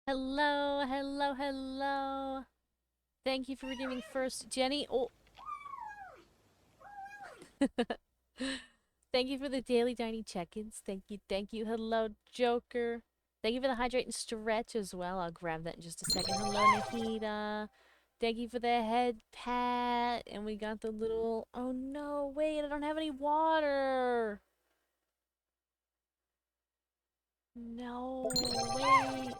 Hello, hello, hello. Thank you for redeeming first, Jenny. Oh, thank you for the daily tiny check-ins. Thank you, thank you. Hello, Joker. Thank you for the hydrate and stretch as well. I'll grab that in just a second. Hello, Nahida. Thank you for the head pat. And we got the little. Oh no, wait, I don't have any water. No, wait.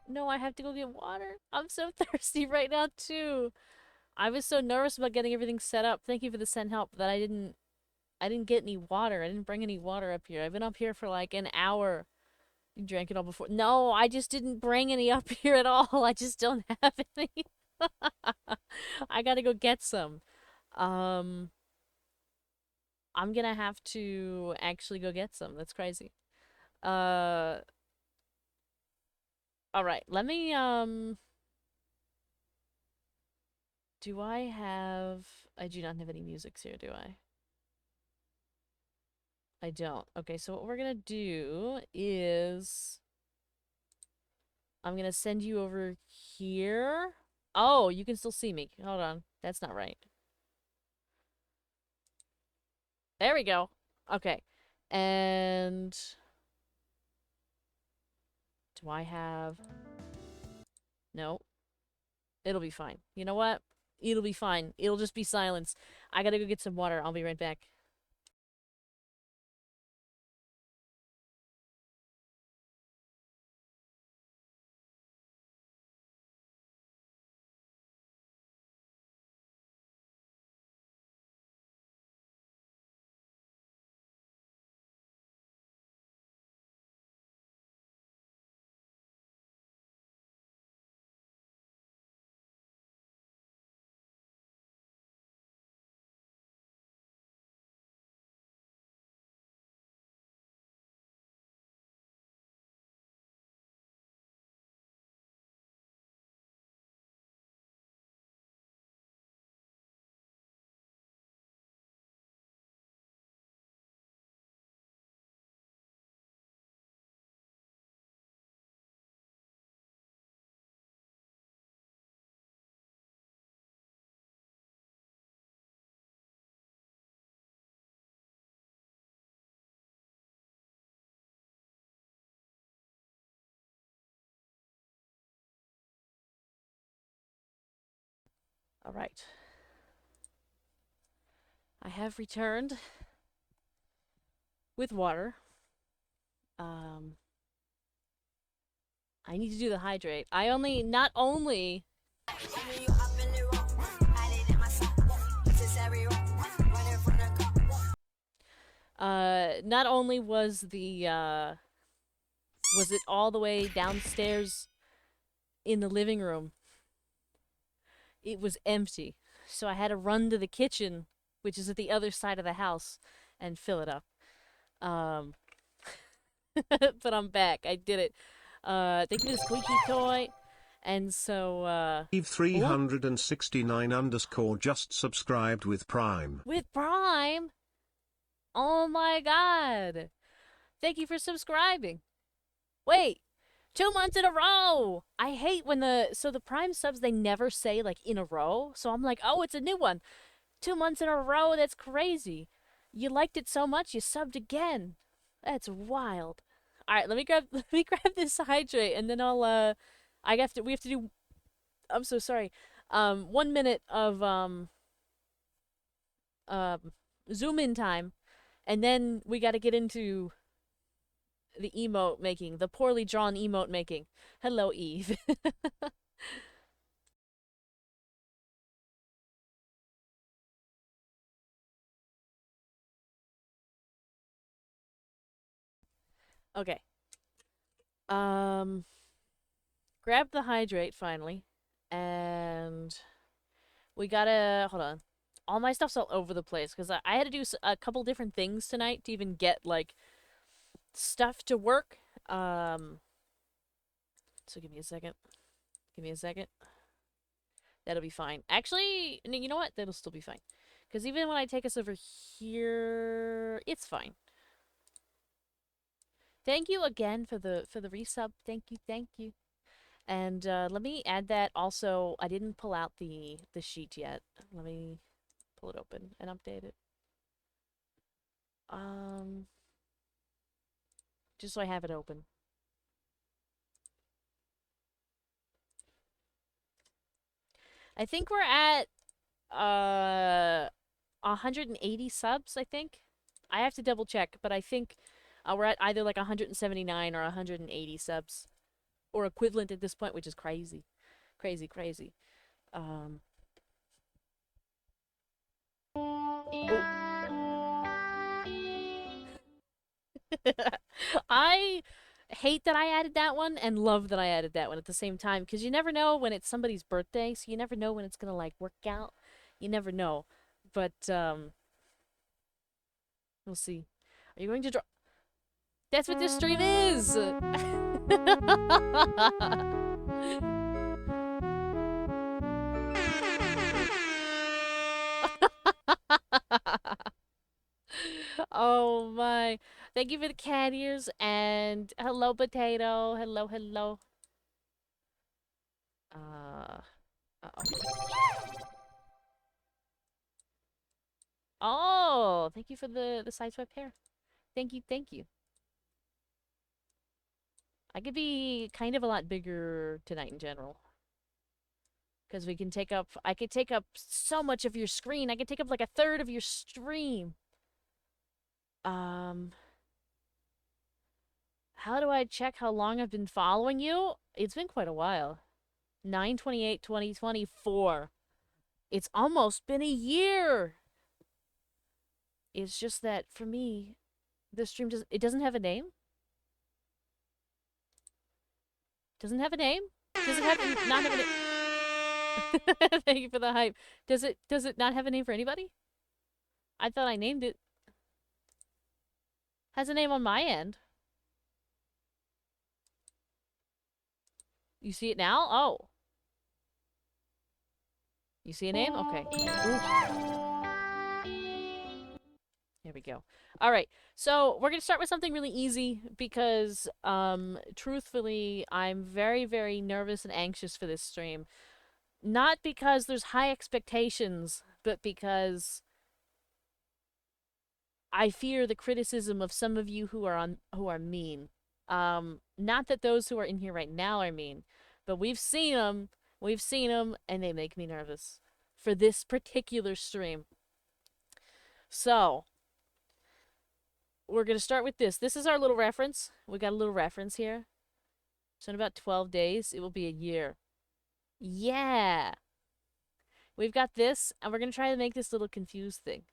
No, I have to go get water. I'm so thirsty right now, too. I was so nervous about getting everything set up. Thank you for the send help that I didn't get any water. I didn't bring any water up here. I've been up here for like an hour. You drank it all before. No, I just didn't bring any up here at all. I just don't have any. I gotta go get some. Um, I'm gonna have to actually go get some. That's crazy. Uh, all right. Let me do I have I do not have any musics here, do I? I don't. Okay, so what we're gonna do is I'm gonna send you over here. Oh, you can still see me. Hold on. That's not right. There we go. Okay. And do I have... No. It'll be fine. You know what? It'll be fine. It'll just be silence. I gotta go get some water. I'll be right back. All right. I have returned with water. Um, I need to do the hydrate. Not only not only was it all the way downstairs in the living room, it was empty. So I had to run to the kitchen, which is at the other side of the house, and fill it up. Um, but I'm back. I did it. Thank you for the squeaky toy. And so, Eve oh, 369 underscore just subscribed with Prime. with Prime. Oh my god. Thank you for subscribing. Wait, 2 months in a row. I hate when the Prime subs, they never say like in a row. So I'm like, oh, it's a new one. 2 months in a row. That's crazy. You liked it so much, you subbed again. That's wild. All right, let me grab let me grab this hydrate, and then we have to do. I'm so sorry. 1 minute of um zoom in time, and then we got to get into the emote making, the poorly drawn emote making. Hello, Eve. Okay. Um, grab the hydrate finally, and we gotta hold on. All my stuff's all over the place because I had to do a couple different things tonight to even get like stuff to work. Um, so give me a second. Give me a second. That'll be fine. Actually, you know what? That'll still be fine. Because even when I take us over here, it's fine. Thank you again for the resub. Thank you, thank you. And let me add that also. I didn't pull out the sheet yet. Let me pull it open and update it. Um, just so I have it open. I think we're at 180 subs, I think. I have to double check, but I think we're at either like 179 or 180 subs or equivalent at this point, which is crazy. Crazy, crazy. Um oh. I hate that I added that one and love that I added that one at the same time because you never know when it's somebody's birthday, so you never know when it's going to like work out. You never know. But we'll see. Are you going to draw? That's what this stream is. Oh my. Thank you for the cat ears and hello potato. Hello, hello. Uh-oh. Oh, thank you for the sideswipe hair. Thank you, thank you. I could be kind of a lot bigger tonight in general. Because we can take up, I could take up so much of your screen. I could take up like a third of your stream. Um, how do I check how long I've been following you? It's been quite a while. 9/28/2024. It's almost been a year. It's just that for me, the stream doesn't have a name. Doesn't have a name. Does it have not have a name? Thank you for the hype. Does it not have a name for anybody? I thought I named it. Has a name on my end. You see it now? Oh. You see a name? Okay. Ooh. Here we go. All right. So we're going to start with something really easy because, truthfully, I'm very, very nervous and anxious for this stream. Not because there's high expectations, but because I fear the criticism of some of you who are mean. Not that those who are in here right now are mean, but we've seen them. We've seen them, and they make me nervous for this particular stream. So we're gonna start with this. This is our little reference. We got a little reference here. So in about 12 days, it will be a year. Yeah. We've got this, and we're gonna try to make this little confused thing.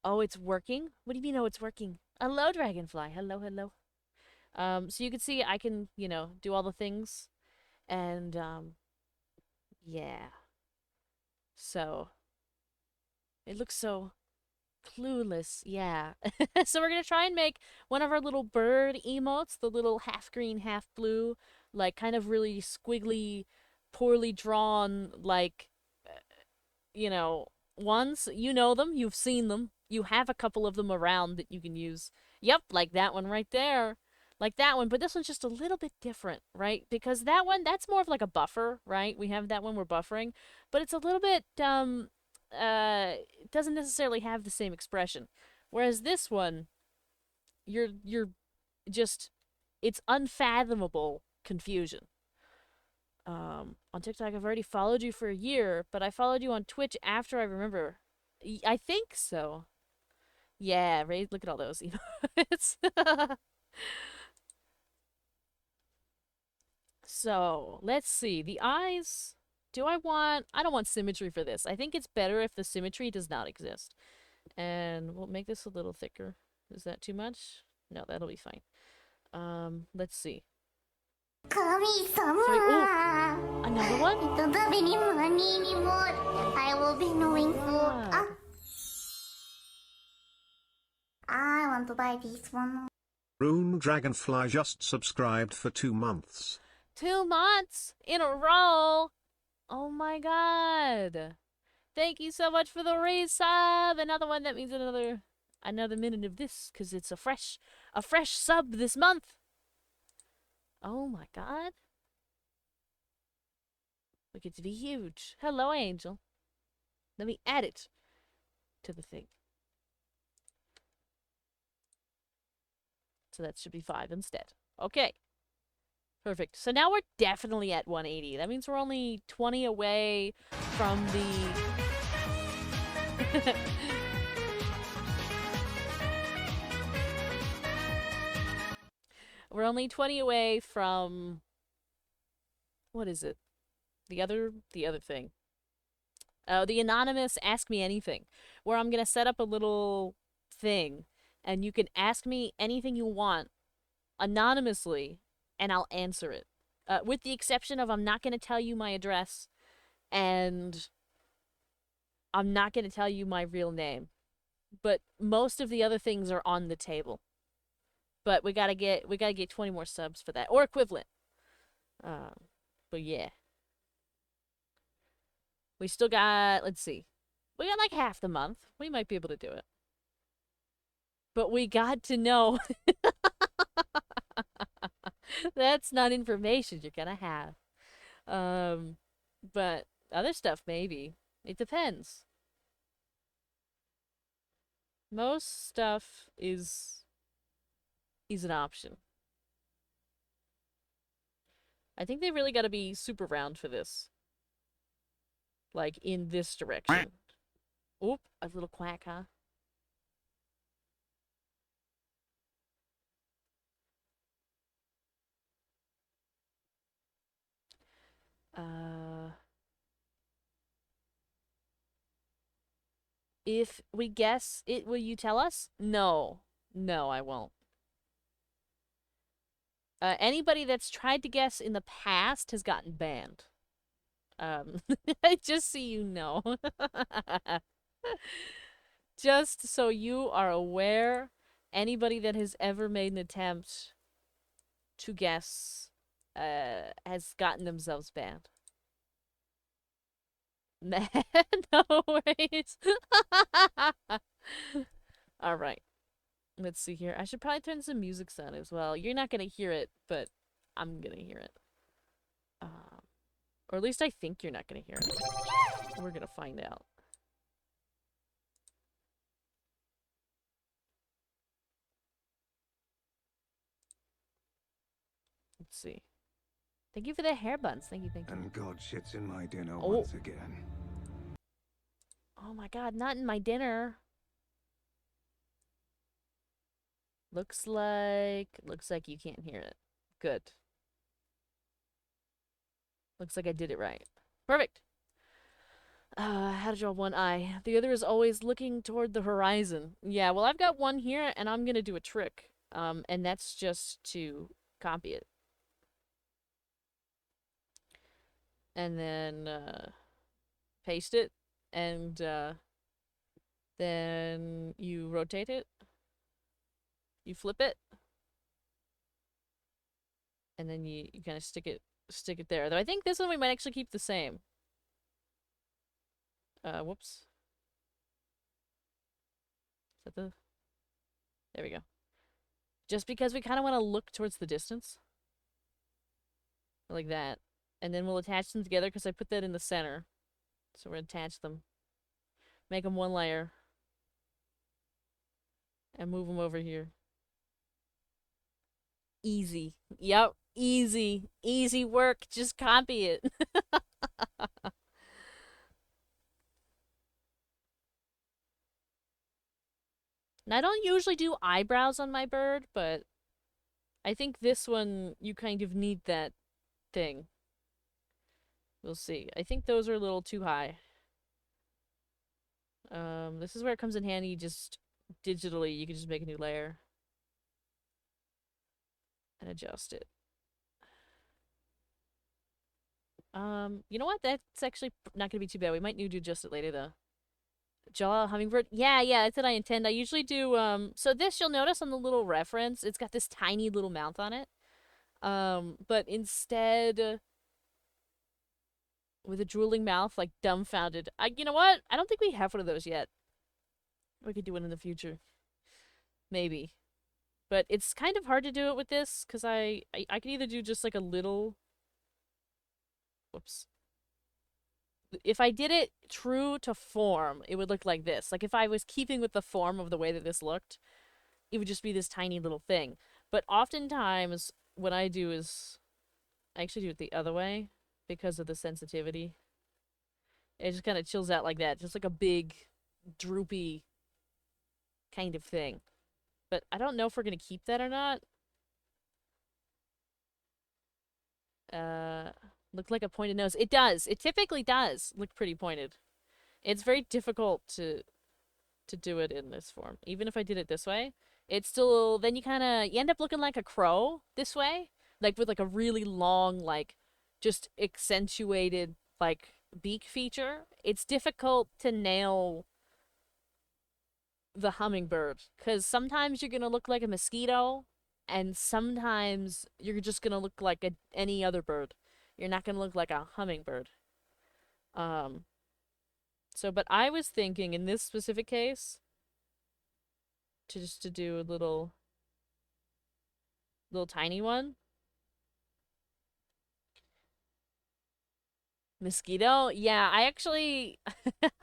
Oh, it's working? What do you mean, oh, it's working? Hello, Dragonfly. Hello, hello. So you can see I can, do all the things. And, yeah. So, it looks so clueless. Yeah. So we're going to try and make one of our little bird emotes, the little half green, half blue, like kind of really squiggly, poorly drawn, like ones. You know them, you've seen them. You have a couple of them around that you can use. Yep, like that one right there. Like that one, but this one's just a little bit different, right? Because that one, that's more of like a buffer, right? We have that one we're buffering, but it's a little bit it doesn't necessarily have the same expression. Whereas this one, you're just it's unfathomable confusion. On TikTok, I've already followed you for a year, but I followed you on Twitch after I remember. I think so. Yeah, right. Look at all those emotes. So let's see. The eyes. I don't want symmetry for this. I think it's better if the symmetry does not exist. And we'll make this a little thicker. Is that too much? No, that'll be fine. Let's see. So another one? I will be knowing food. I want to buy this one. Rune Dragonfly just subscribed for 2 months. 2 months in a row. Oh my god. Thank you so much for the resub. Another one, that means another minute of this, because it's a fresh sub this month. Oh my god. Look, it to be huge. Hello, Angel. Let me add it to the thing. So that should be 5 instead. Okay. Perfect. So now we're definitely at 180. That means we're only 20 away from the... we're only 20 away from... what is it? The other thing. Oh, the anonymous Ask Me Anything, where I'm going to set up a little thing, and you can ask me anything you want anonymously, and I'll answer it. With the exception of I'm not going to tell you my address, and I'm not going to tell you my real name. But most of the other things are on the table. But we gotta get 20 more subs for that, or equivalent. But yeah, we still got. Let's see, we got like half the month. We might be able to do it. But we got to know that's not information you're gonna have. Um, but other stuff maybe. It depends. Most stuff is an option. I think they really got to be super round for this. Like in this direction. Oop, a little quack, huh? Uh, if we guess it, will you tell us? No. No, I won't. Anybody that's tried to guess in the past has gotten banned. Just so you know. Just so you are aware, anybody that has ever made an attempt to guess has gotten themselves banned. No worries. All right. Let's see here. I should probably turn some music on as well. You're not gonna hear it, but I'm gonna hear it. Or at least I think you're not gonna hear it. We're gonna find out. Let's see. Thank you for the hair buns. Thank you, thank you. And God shits in my dinner Oh. once again. Oh my god, not in my dinner. Looks like you can't hear it. Good. Looks like I did it right. Perfect. How to draw one eye. The other is always looking toward the horizon. Yeah, well, I've got one here, and I'm gonna do a trick. And that's just to copy it. And then, paste it, and, then you rotate it. You flip it. And then you kind of stick it there. Though I think this one we might actually keep the same. Whoops. Is that the... there we go. Just because we kind of want to look towards the distance. Like that. And then we'll attach them together because I put that in the center. So we're going to attach them. Make them one layer. And move them over here. Easy. Yep. Easy. Easy work. Just copy it. And I don't usually do eyebrows on my bird, but I think this one, you kind of need that thing. We'll see. I think those are a little too high. This is where it comes in handy, just digitally, you can just make a new layer. And adjust it. You know what? That's actually not gonna be too bad. We might need to adjust it later, though. Jaw, hummingbird. Yeah, that's what I intend. I usually do, so this, you'll notice on the little reference, it's got this tiny little mouth on it. But instead, with a drooling mouth, like dumbfounded. You know what? I don't think we have one of those yet. We could do one in the future. Maybe. But it's kind of hard to do it with this because I can either do just like a little. Whoops. If I did it true to form, it would look like this. Like if I was keeping with the form of the way that this looked, it would just be this tiny little thing. But oftentimes, what I do is I actually do it the other way because of the sensitivity. It just kind of chills out like that, just like a big, droopy kind of thing. But I don't know if we're gonna keep that or not. Uh, look like a pointed nose. It does. It typically does look pretty pointed. It's very difficult to do it in this form. Even if I did it this way, it's still then you end up looking like a crow this way, like with like a really long like just accentuated like beak feature. It's difficult to nail the hummingbird cuz sometimes you're going to look like a mosquito and sometimes you're just going to look like any other bird. You're not going to look like a hummingbird. Um but I was thinking in this specific case to just to do a little tiny one. Mosquito? Yeah, I actually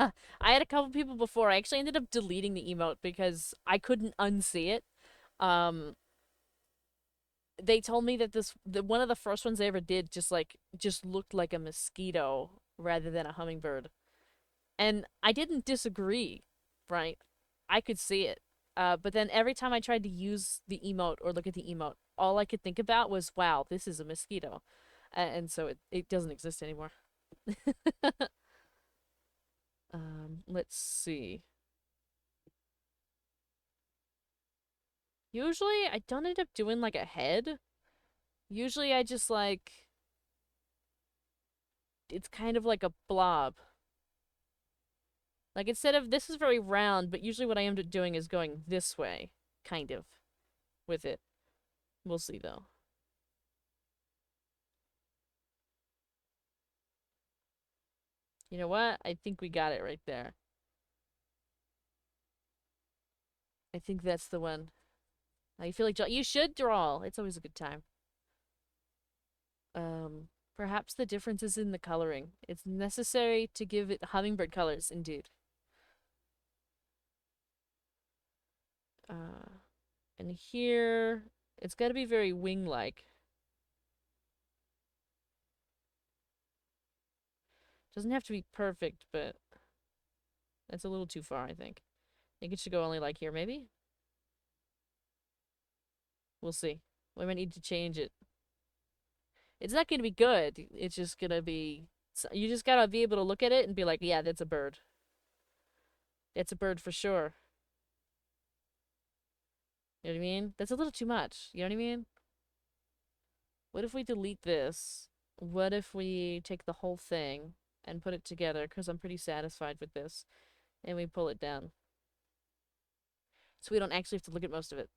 I had a couple people before. I actually ended up deleting the emote because I couldn't unsee it. Um they told me that one of the first ones they ever did just looked like a mosquito rather than a hummingbird. And I didn't disagree, right? I could see it. But then every time I tried to use the emote or look at the emote, all I could think about was, wow, this is a mosquito. And so it doesn't exist anymore. Let's see. Usually I don't end up doing like a head. Usually I just like it's kind of like a blob. Like instead of this is very round, but usually what I end up doing is going this way, kind of, with it. We'll see though. You know what? I think we got it right there. I think that's the one. I feel like you should draw. It's always a good time. Um, Perhaps the difference is in the coloring. It's necessary to give it hummingbird colors, indeed. Uh, and here, it's got to be very wing-like. Doesn't have to be perfect, but that's a little too far, I think. I think it should go only like here, maybe? We'll see. We might need to change it. It's not going to be good. It's just going to be... You just got to be able to look at it and be like, yeah, that's a bird. That's a bird for sure. You know what I mean? That's a little too much. You know what I mean? What if we delete this? What if we take the whole thing and put it together? Because I'm pretty satisfied with this. And we pull it down. So we don't actually have to look at most of it.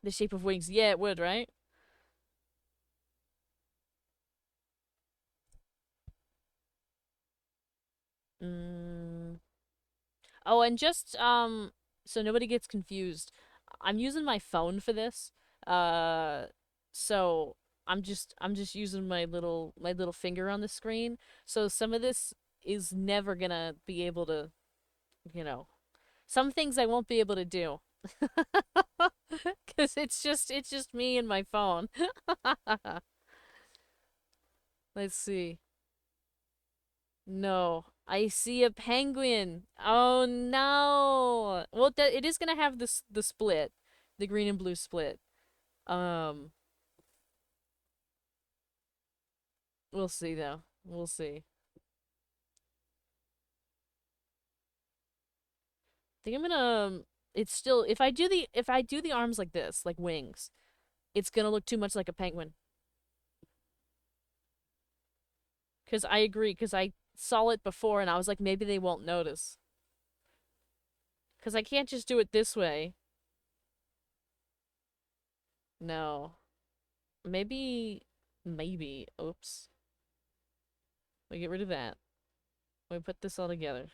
The shape of wings. Yeah, it would, right? Mm. Oh, and just so nobody gets confused. I'm using my phone for this. Uh so I'm just using my little finger on the screen. So some of this is never gonna be able to, you know, some things I won't be able to do. Cuz it's just me and my phone. Let's see. No, I see a penguin. Oh no. Well, it is gonna have the split, the green and blue split. Um, we'll see though. We'll see. I think I'm gonna. It's still if I do the arms like this, like wings, it's gonna look too much like a penguin. Cause I agree. Cause I saw it before and I was like, maybe they won't notice. Cause I can't just do it this way. No. Maybe. Oops. We get rid of that. We put this all together.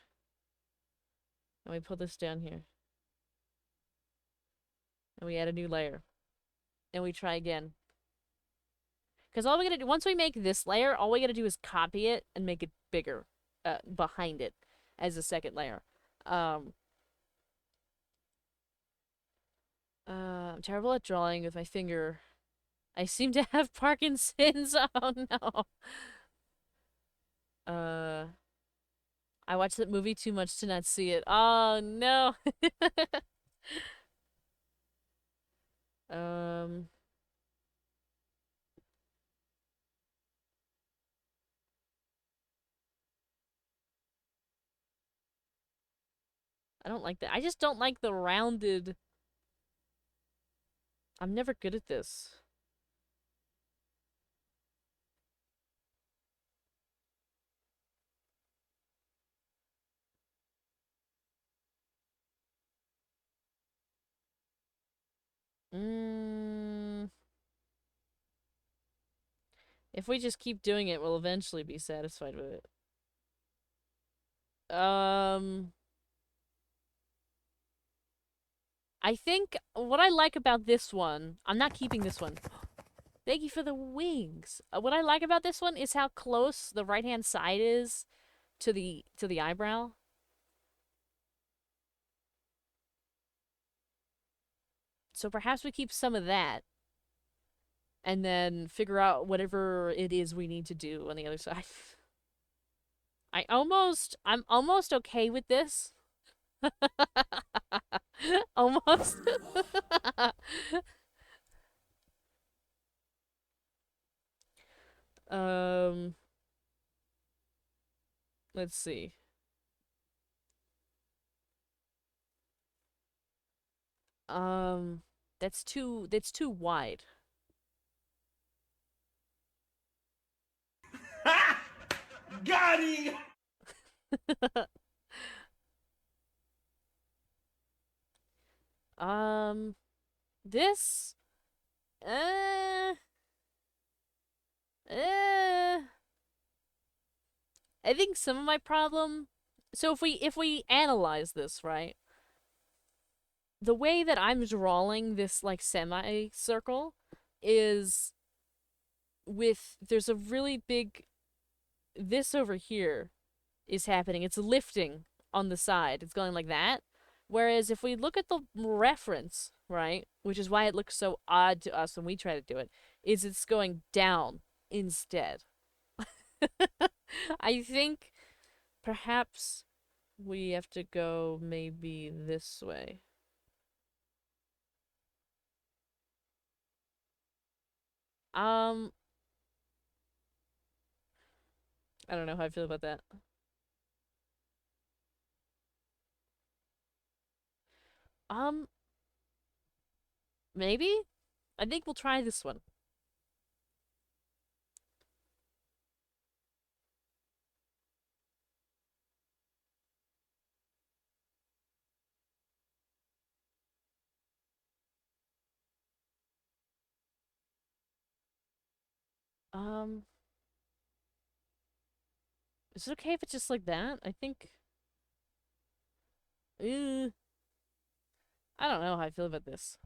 And we put this down here. And we add a new layer. And we try again. Because all we gotta do, once we make this layer, all we gotta do is copy it and make it bigger behind it as a second layer. Um, I'm terrible at drawing with my finger. I seem to have Parkinson's. Oh no. Uh, I watched that movie too much to not see it. Oh no. um, I don't like that. I just don't like the rounded. I'm never good at this. Mm, if we just keep doing it, we'll eventually be satisfied with it. Um, I think what I like about this one, I'm not keeping this one. Thank you for the wings. What I like about this one is how close the right-hand side is to the eyebrow. So perhaps we keep some of that and then figure out whatever it is we need to do on the other side. I'm almost okay with this. Almost. um, let's see. Um, that's too wide. Got him! um, this, uh, uh, I think some of my problem. So if we analyze this right, the way that I'm drawing this like semicircle is with there's a really big this over here is happening. It's lifting on the side. It's going like that. Whereas if we look at the reference, right, which is why it looks so odd to us when we try to do it, is it's going down instead. I think perhaps we have to go maybe this way. Um, I don't know how I feel about that. Um, maybe? I think we'll try this one. Um, is it okay if it's just like that? I think. Uh, I don't know how I feel about this.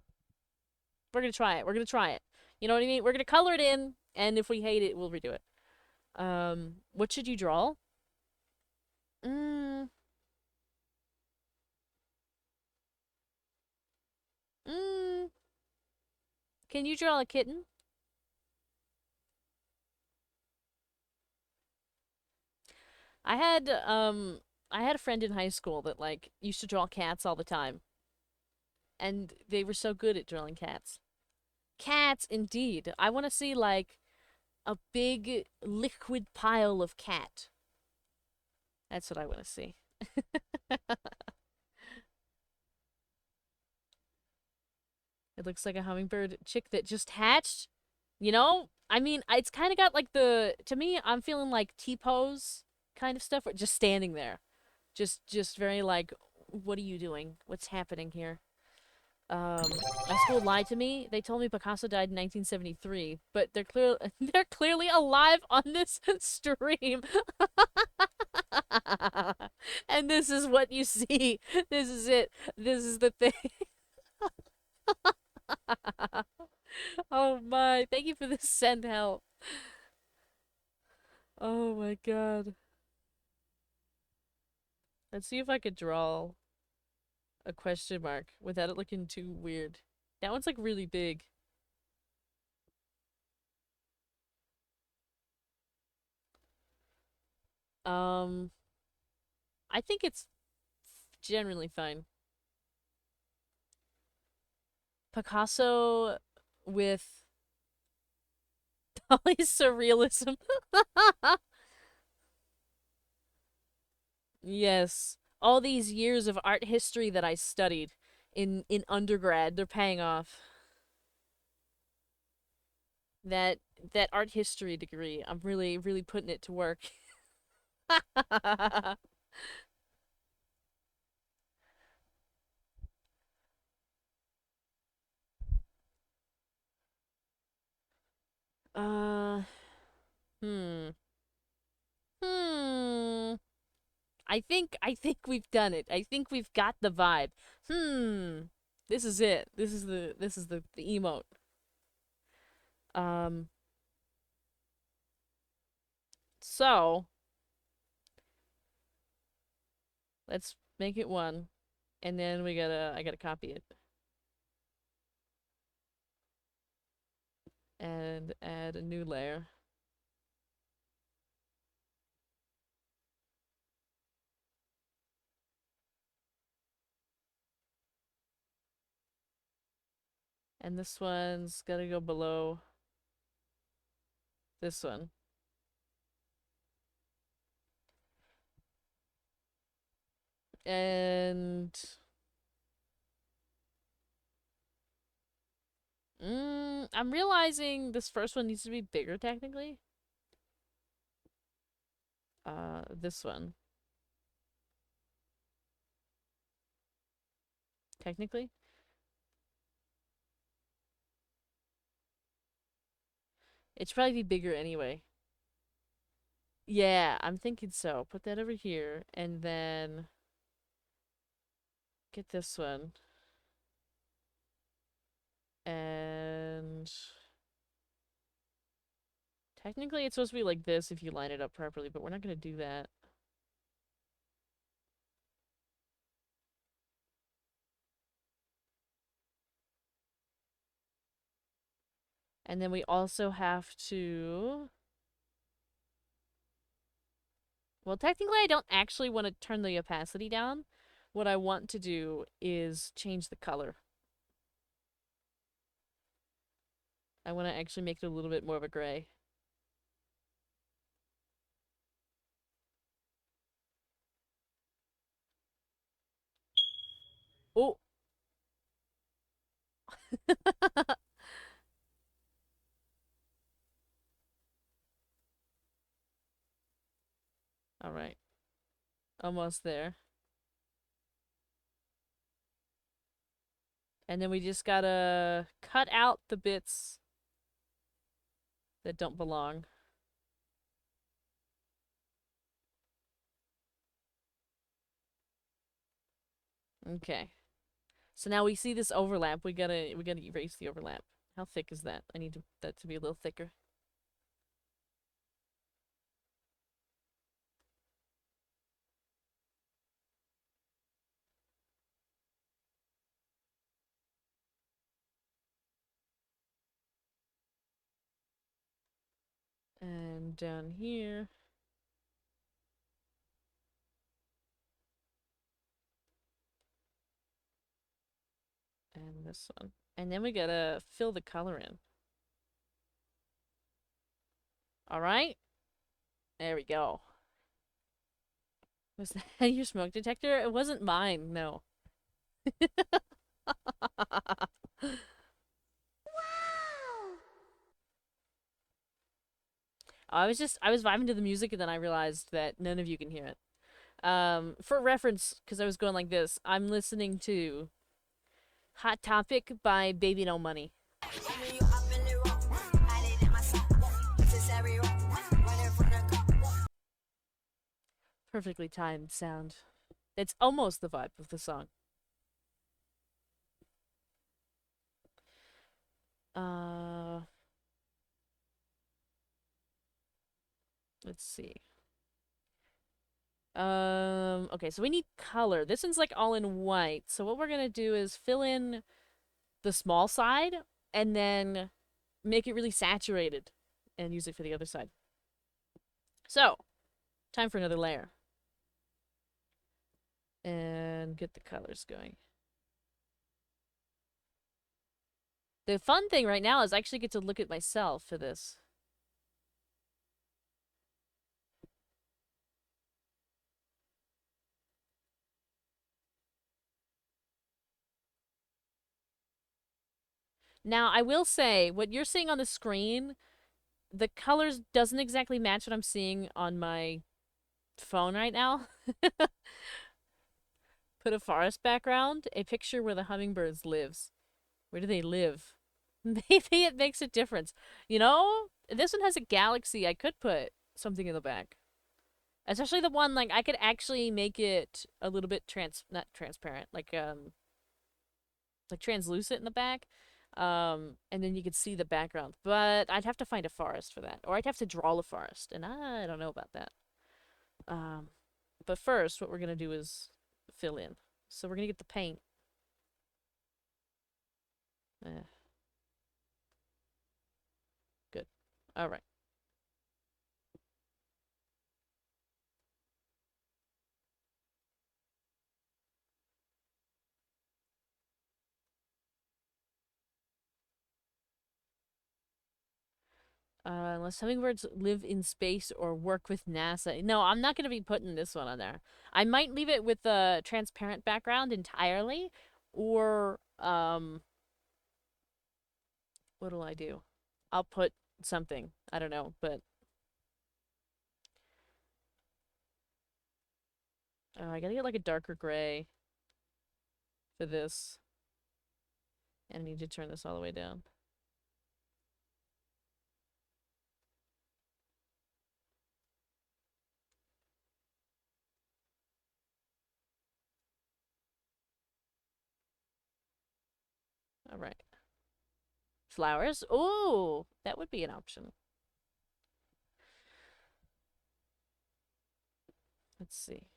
We're gonna try it. We're gonna try it. You know what I mean? We're gonna color it in, and if we hate it, we'll redo it. What should you draw? Mm, mm. Can you draw a kitten? I had a friend in high school that like used to draw cats all the time, and they were so good at drawing cats. Cats, indeed. I want to see like a big liquid pile of cat. That's what I want to see. It looks like a hummingbird chick that just hatched. You know? I mean, it's kind of got like the to me, I'm feeling like T-pose kind of stuff, just standing there. Just very like what are you doing? What's happening here? My school lied to me. They told me Picasso died in 1973, but they're clearly alive on this stream. And this is what you see. This is it. This is the thing. Oh my, thank you for the send help. Oh my god. Let's see if I could draw a question mark without it looking too weird. That one's like really big. Um, I think it's generally fine. Picasso with surrealism. Yes. All these years of art history that I studied in undergrad, they're paying off. That that art history degree, I'm really putting it to work. uh hmm. Hmm. I think we've done it. I think we've got the vibe. Hmm. This is it. This is the emote. Um so let's make it one. And then I gotta copy it. And add a new layer. And this one's gotta go below this one. And I'm realizing this first one needs to be bigger technically. This one. Technically. It should probably be bigger anyway. Yeah, I'm thinking so. Put that over here and then get this one. And technically it's supposed to be like this if you line it up properly, but we're not gonna do that. And then we also have to... Well, technically I don't actually want to turn the opacity down. What I want to do is change the color. I want to actually make it a little bit more of a gray. Oh! Alright. Almost there. And then we just gotta cut out the bits that don't belong. Okay. So now we see this overlap. We gotta erase the overlap. How thick is that? I need that to be a little thicker. And down here. And this one. And then we gotta fill the color in. Alright? There we go. Was that your smoke detector? It wasn't mine, no. I was vibing to the music and then I realized that none of you can hear it. For reference, because I was going like this, I'm listening to Hot Topic by Baby No Money. Perfectly timed sound. It's almost the vibe of the song. Let's see. Okay, so we need color. This one's like all in white. So what we're gonna do is fill in the small side and then make it really saturated and use it for the other side. So, time for another layer. And get the colors going. The fun thing right now is I actually get to look at myself for this. Now, I will say, what you're seeing on the screen, the colors doesn't exactly match what I'm seeing on my phone right now. Put a forest background, a picture where the hummingbirds lives. Where do they live? Maybe it makes a difference. You know, this one has a galaxy. I could put something in the back. Especially the one, like, I could actually make it a little bit not transparent, like translucent in the back. And then you could see the background. But I'd have to find a forest for that. Or I'd have to draw a forest. And I don't know about that. Um, but first, what we're going to do is fill in. So we're going to get the paint. Eh, good. All right. Unless hummingbirds live in space or work with NASA. No, I'm not going to be putting this one on there. I might leave it with the transparent background entirely, or what'll I do? I'll put something. I don't know, but I gotta get like a darker gray for this, and I need to turn this all the way down. All right. Flowers. Oh, that would be an option. Let's see.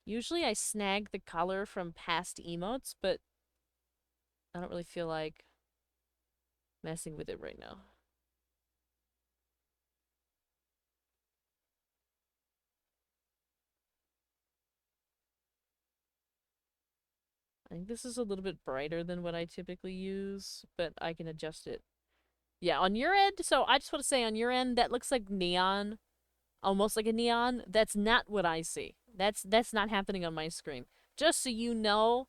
Usually I snag the color from past emotes, but I don't really feel like messing with it right now. I think this is a little bit brighter than what I typically use, but I can adjust it. Yeah, on your end, so I just want to say on your end, that looks like neon, almost like a neon. That's not what I see. That's not happening on my screen. Just so you know,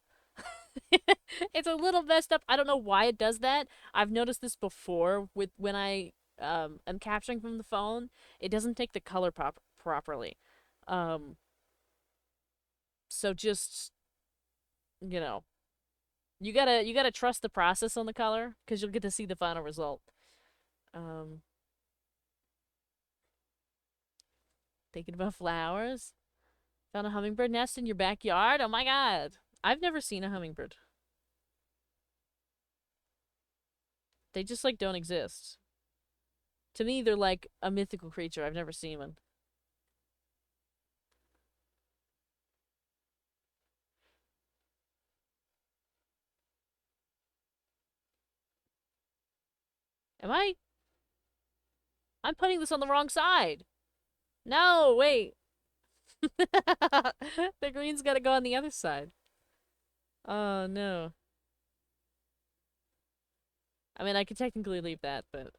it's a little messed up. I don't know why it does that. I've noticed this before with when I am capturing from the phone. It doesn't take the color properly. Um, so just you know, you gotta trust the process on the color because you'll get to see the final result. Um, Thinking about flowers. Found a hummingbird nest in your backyard. Oh my god, I've never seen a hummingbird. They just like don't exist. To me, they're like a mythical creature. I've never seen one. Am I? I'm putting this on the wrong side. No, wait. The green's gotta go on the other side. Oh no. I mean, I could technically leave that, but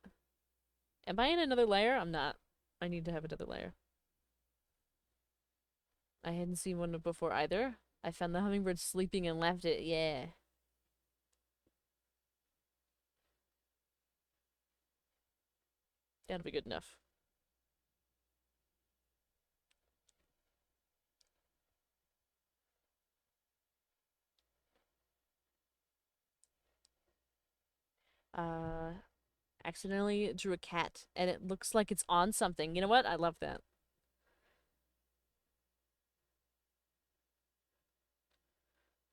am I in another layer? I'm not. I need to have another layer. I hadn't seen one before either. I found the hummingbird sleeping and left it. Yeah. That'll be good enough. Uh, Accidentally drew a cat, and it looks like it's on something. You know what? I love that.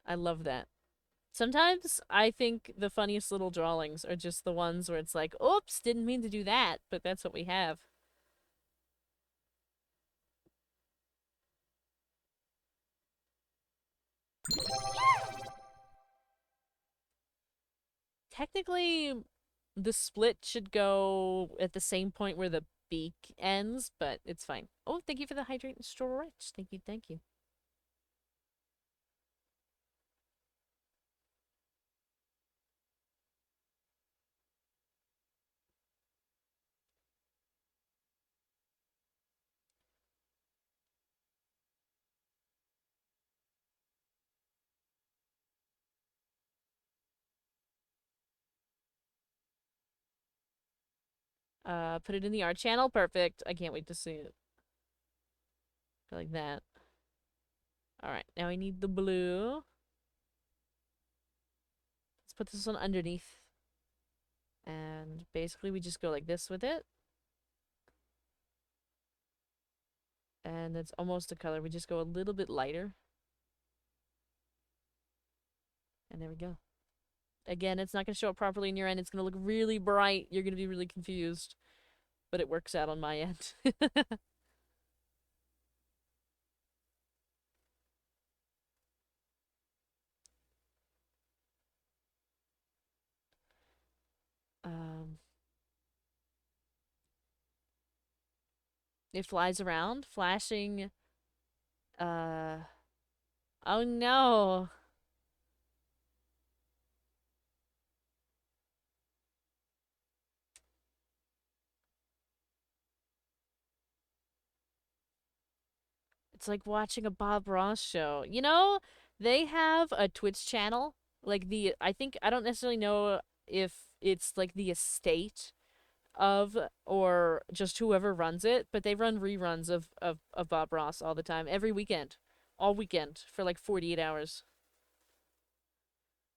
I love that. Sometimes I think the funniest little drawings are just the ones where it's like, oops, didn't mean to do that, but that's what we have. Technically, the split should go at the same point where the beak ends, but it's fine. Oh, thank you for the hydrate and storage. Thank you, thank you. Put it in the art channel. Perfect. I can't wait to see it. Like that. Alright, now we need the blue. Let's put this one underneath. And basically we just go like this with it. And it's almost a color. We just go a little bit lighter. And there we go. Again, it's not going to show up properly in your end. It's going to look really bright. You're going to be really confused. But it works out on my end. um, it flies around, flashing. Uh, oh no. It's like watching a Bob Ross show. You know, they have a Twitch channel. Like I think, I don't necessarily know if it's like the estate of or just whoever runs it, but they run reruns of Bob Ross all the time, every weekend. All weekend for like 48 hours.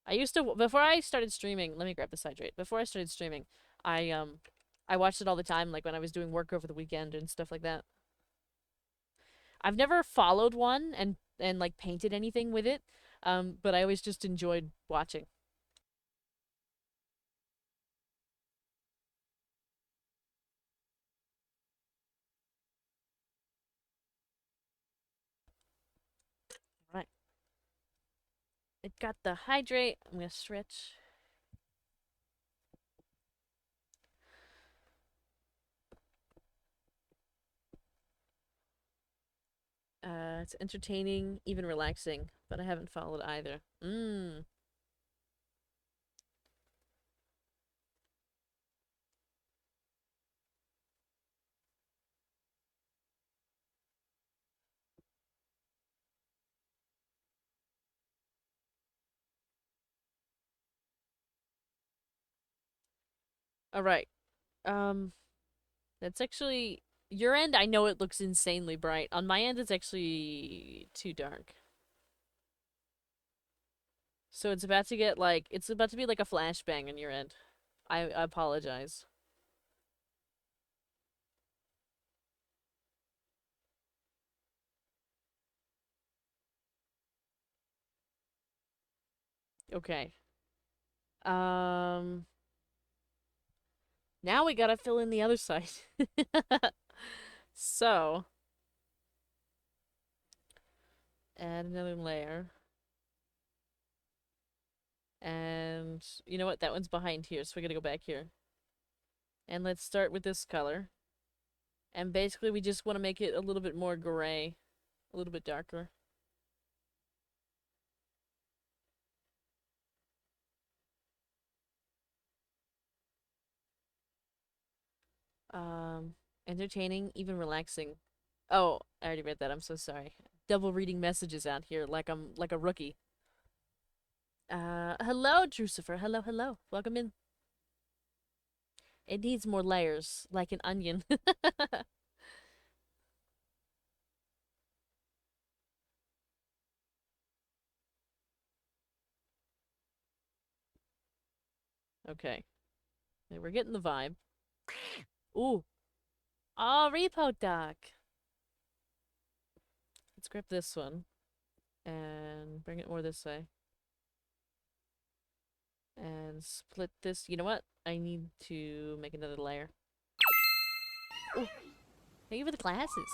I used to, before I started streaming, let me grab this hydrate. Before I started streaming, I watched it all the time, like when I was doing work over the weekend and stuff like that. I've never followed one and like painted anything with it, but I always just enjoyed watching. Right. It got the hydrate. I'm gonna stretch. It's entertaining, even relaxing, but I haven't followed either. Mmm. All right. Um, that's actually your end. I know it looks insanely bright. On my end, it's actually too dark. So it's about to get like it's about to be like a flashbang on your end. I apologize. Okay. Um. Now we gotta fill in the other side. So, add another layer. And you know what? That one's behind here, so we gotta go back here. And let's start with this color. And basically we just want to make it a little bit more gray. A little bit darker. Um, entertaining, even relaxing. Oh, I already read that. I'm so sorry. Double reading messages out here like I'm like a rookie. Hello, Drucifer. Hello, hello. Welcome in. It needs more layers, like an onion. Okay. Yeah, we're getting the vibe. Ooh. Oh, repo doc. Let's grab this one and bring it more this way. And split this. You know what? I need to make another layer. Oh, thank you for the glasses.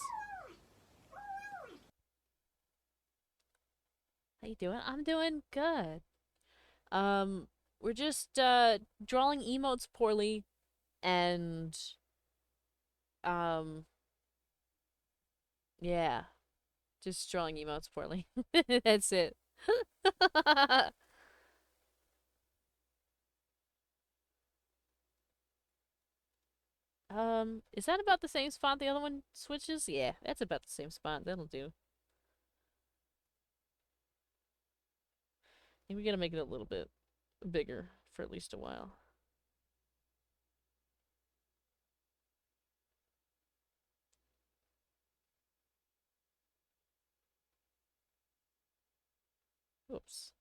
How you doing? I'm doing good. Um, we're just drawing emotes poorly and um yeah, just drawing emotes poorly. That's it. Is that about the same spot the other one switches? Yeah, that's about the same spot. That'll do. I think we gotta make it a little bit bigger for at least a while. Oops.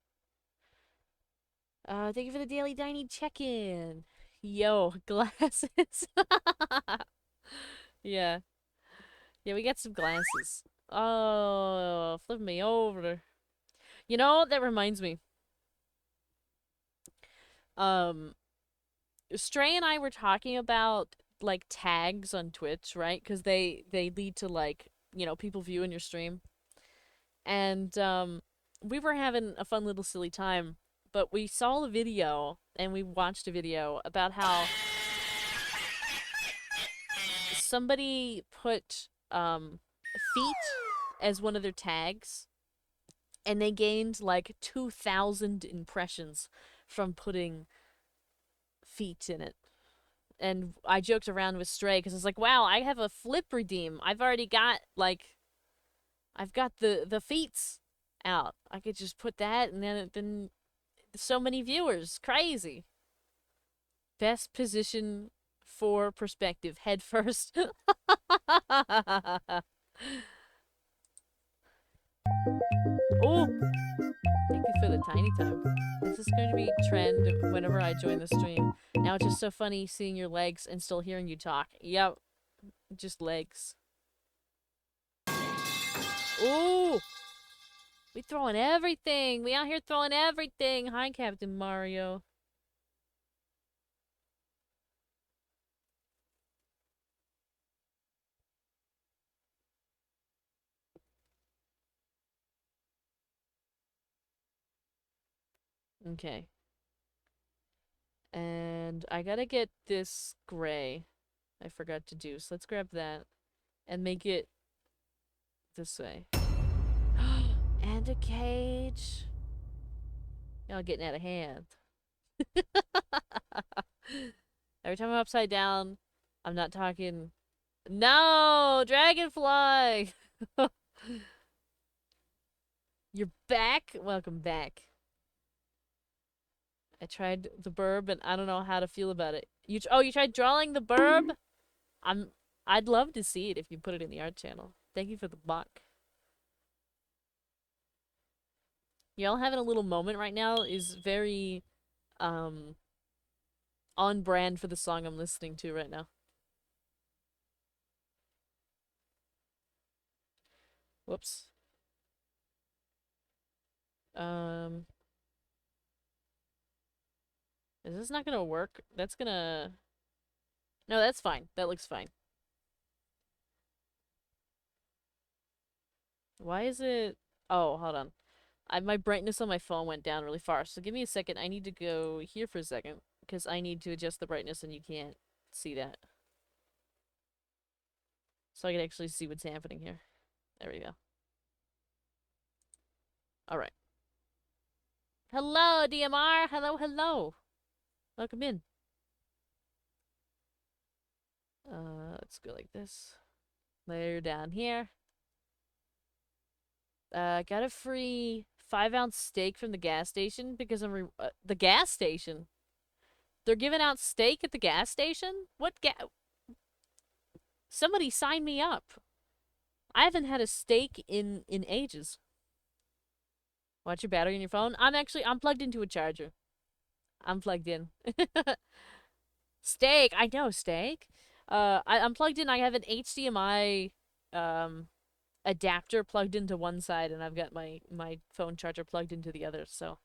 Thank you for the daily tiny check-in. Yo, glasses. Yeah. Yeah, we got some glasses. Oh, flip me over. You know, that reminds me. Um, Stray and I were talking about like tags on Twitch, right? Because they lead to like, people viewing your stream. And we were having a fun little silly time, but we saw a video and we watched a video about how somebody put feet as one of their tags and they gained like 2,000 impressions from putting feet in it. And I joked around with Stray because I was like, wow, I have a flip redeem. I've already got like I've got the feats out. I could just put that and then so many viewers. Crazy. Best position for perspective. Head first. Oh, thank you for the tiny time. This is going to be trend whenever I join the stream. Now it's just so funny seeing your legs and still hearing you talk. Yep, just legs. Ooh, we throwing everything. We out here throwing everything. Hi, Captain Mario. Okay. And I gotta get this gray. I forgot to do. So let's grab that and make it this way. And a cage. Y'all getting out of hand. Every time I'm upside down, I'm not talking. No! Dragonfly! You're back? Welcome back. I tried the burb and I don't know how to feel about it. You tried drawing the burb? I'm I'd love to see it if you put it in the art channel. Thank you for the buck. Y'all having a little moment right now is very um on brand for the song I'm listening to right now. Whoops. Um is this not gonna work? That's gonna No, that's fine. That looks fine. Why is it Oh, hold on. My brightness on my phone went down really far. So give me a second. I need to go here for a second because I need to adjust the brightness and you can't see that. So I can actually see what's happening here. There we go. All right. Hello, DMR. Hello, hello. Welcome in. Let's go like this. Layer down here. Got a free 5-ounce steak from the gas station because the gas station. They're giving out steak at the gas station? Somebody sign me up. I haven't had a steak in ages. Watch your battery in your phone. I'm plugged into a charger. I'm plugged in. Steak. I know steak. I'm plugged in. I have an HDMI adapter plugged into one side, and I've got my phone charger plugged into the other. So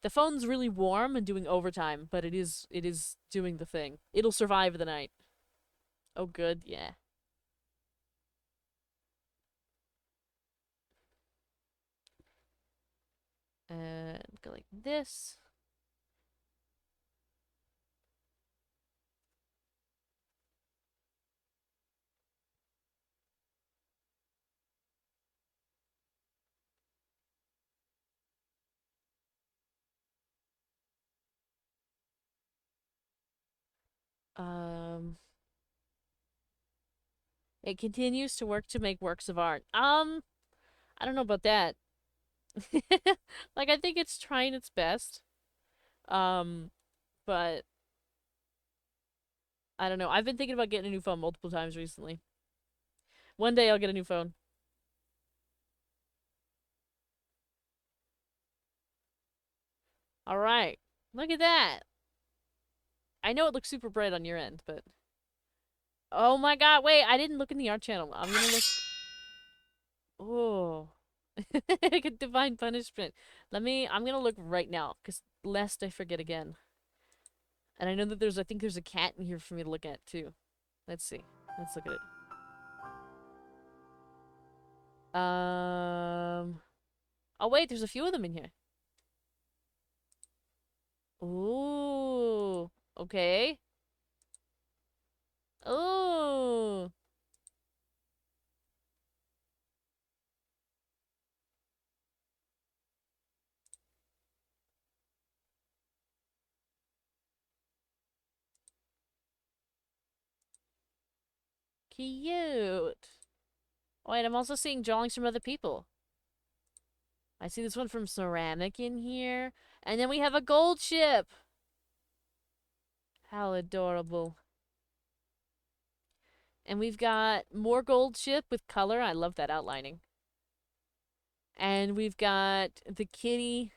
The phone's really warm and doing overtime, but it is doing the thing. It'll survive the night. Oh, good, yeah. And go like this. Um, it continues to work to make works of art. I don't know about that. Like, I think it's trying its best. Um, but I don't know. I've been thinking about getting a new phone multiple times recently. One day I'll get a new phone. All right. Look at that. I know it looks super bright on your end, but oh my god, wait, I didn't look in the art channel. I'm gonna look. Oh. Divine punishment. I'm gonna look right now, because lest I forget again. And I know that I think there's a cat in here for me to look at, too. Let's see. Let's look at it. Oh wait, there's a few of them in here. Ooh. Okay. Ooh. Cute. Wait, I'm also seeing drawings from other people. I see this one from Ceramic in here. And then we have a gold ship. How adorable. And we've got more gold ship with color. I love that outlining. And we've got the kitty.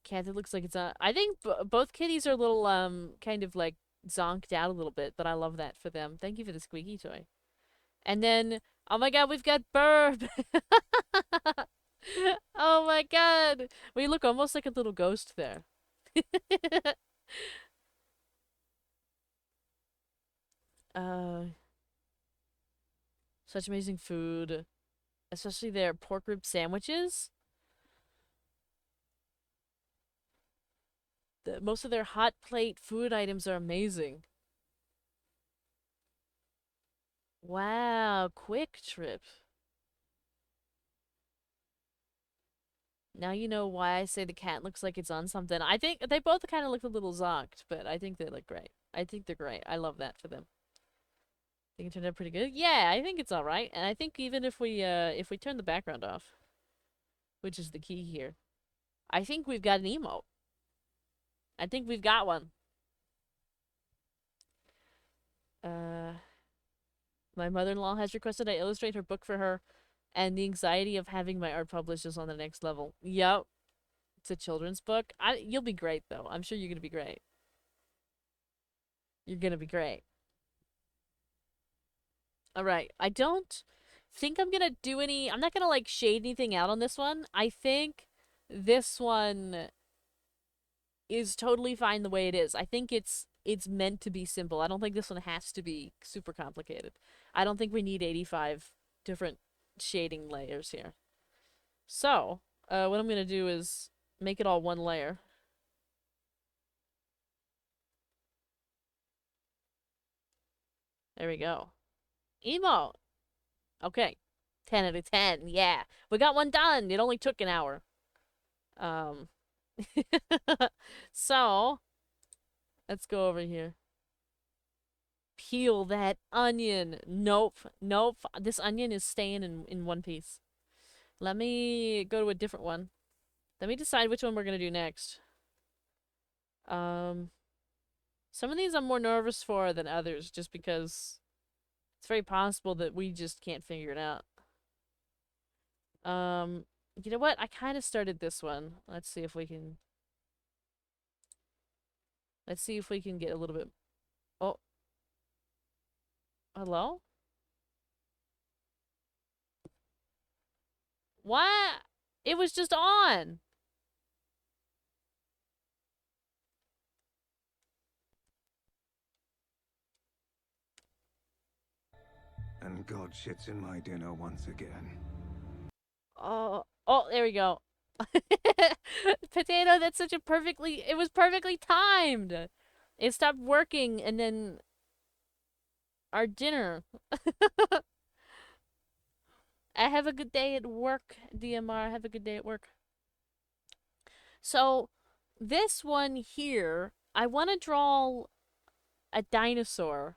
Cat that looks like it's a. I think both kitties are a little, kind of like zonked out a little bit, but I love that for them. Thank you for the squeaky toy. And then, oh my god, we've got Burb. Oh my god. We look almost like a little ghost there. uh, Such amazing food. Especially their pork rib sandwiches. Most of their hot plate food items are amazing. Wow, quick trip. Now you know why I say the cat looks like it's on something. I think they both kind of look a little zonked, but I think they look great. I think they're great. I love that for them. Think it turned out pretty good? Yeah, I think it's alright. And I think even if we turn the background off, which is the key here, I think we've got an emote. I think we've got one. Uh my mother-in-law has requested I illustrate her book for her, and the anxiety of having my art published is on the next level. Yep. It's a children's book. You'll be great though. I'm sure you're gonna be great. You're gonna be great. Alright. I don't think I'm gonna do any I'm not gonna like shade anything out on this one. I think this one is totally fine the way it is. I think it's meant to be simple. I don't think this one has to be super complicated. I don't think we need 85 different shading layers here. So, what I'm gonna do is make it all one layer. There we go. Emote. Okay. 10 out of 10. Yeah. We got one done. It only took an hour. Um. So, let's go over here. Peel that onion. Nope. Nope. This onion is staying in one piece. Let me go to a different one. Let me decide which one we're gonna do next. Um, some of these I'm more nervous for than others, just because it's very possible that we just can't figure it out. Um, you know what? I kind of started this one. Let's see if we can. Let's see if we can get a little bit. Oh, hello? What? It was just on. And God shits in my dinner once again. Oh, there we go. Potato, that's such a perfectly, it was perfectly timed. It stopped working and then our dinner. I have a good day at work, DMR. Have a good day at work. So, this one here, I want to draw a dinosaur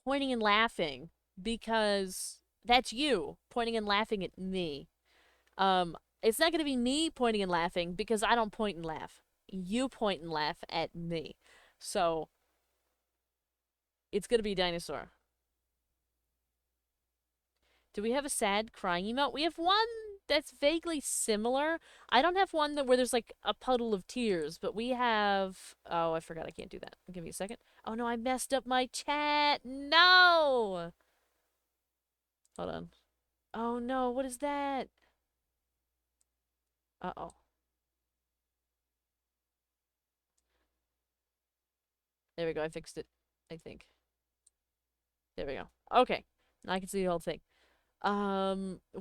pointing and laughing because that's you pointing and laughing at me. It's not going to be me pointing and laughing because I don't point and laugh. You point and laugh at me. So, it's going to be dinosaur. Do we have a sad crying emote? We have one that's vaguely similar. I don't have one that where there's like a puddle of tears, but we have. Oh, I forgot I can't do that. Give me a second. Oh no, I messed up my chat. No. Hold on. Oh no, what is that? Uh oh. There we go. I fixed it. I think. There we go. Okay. Now I can see the whole thing.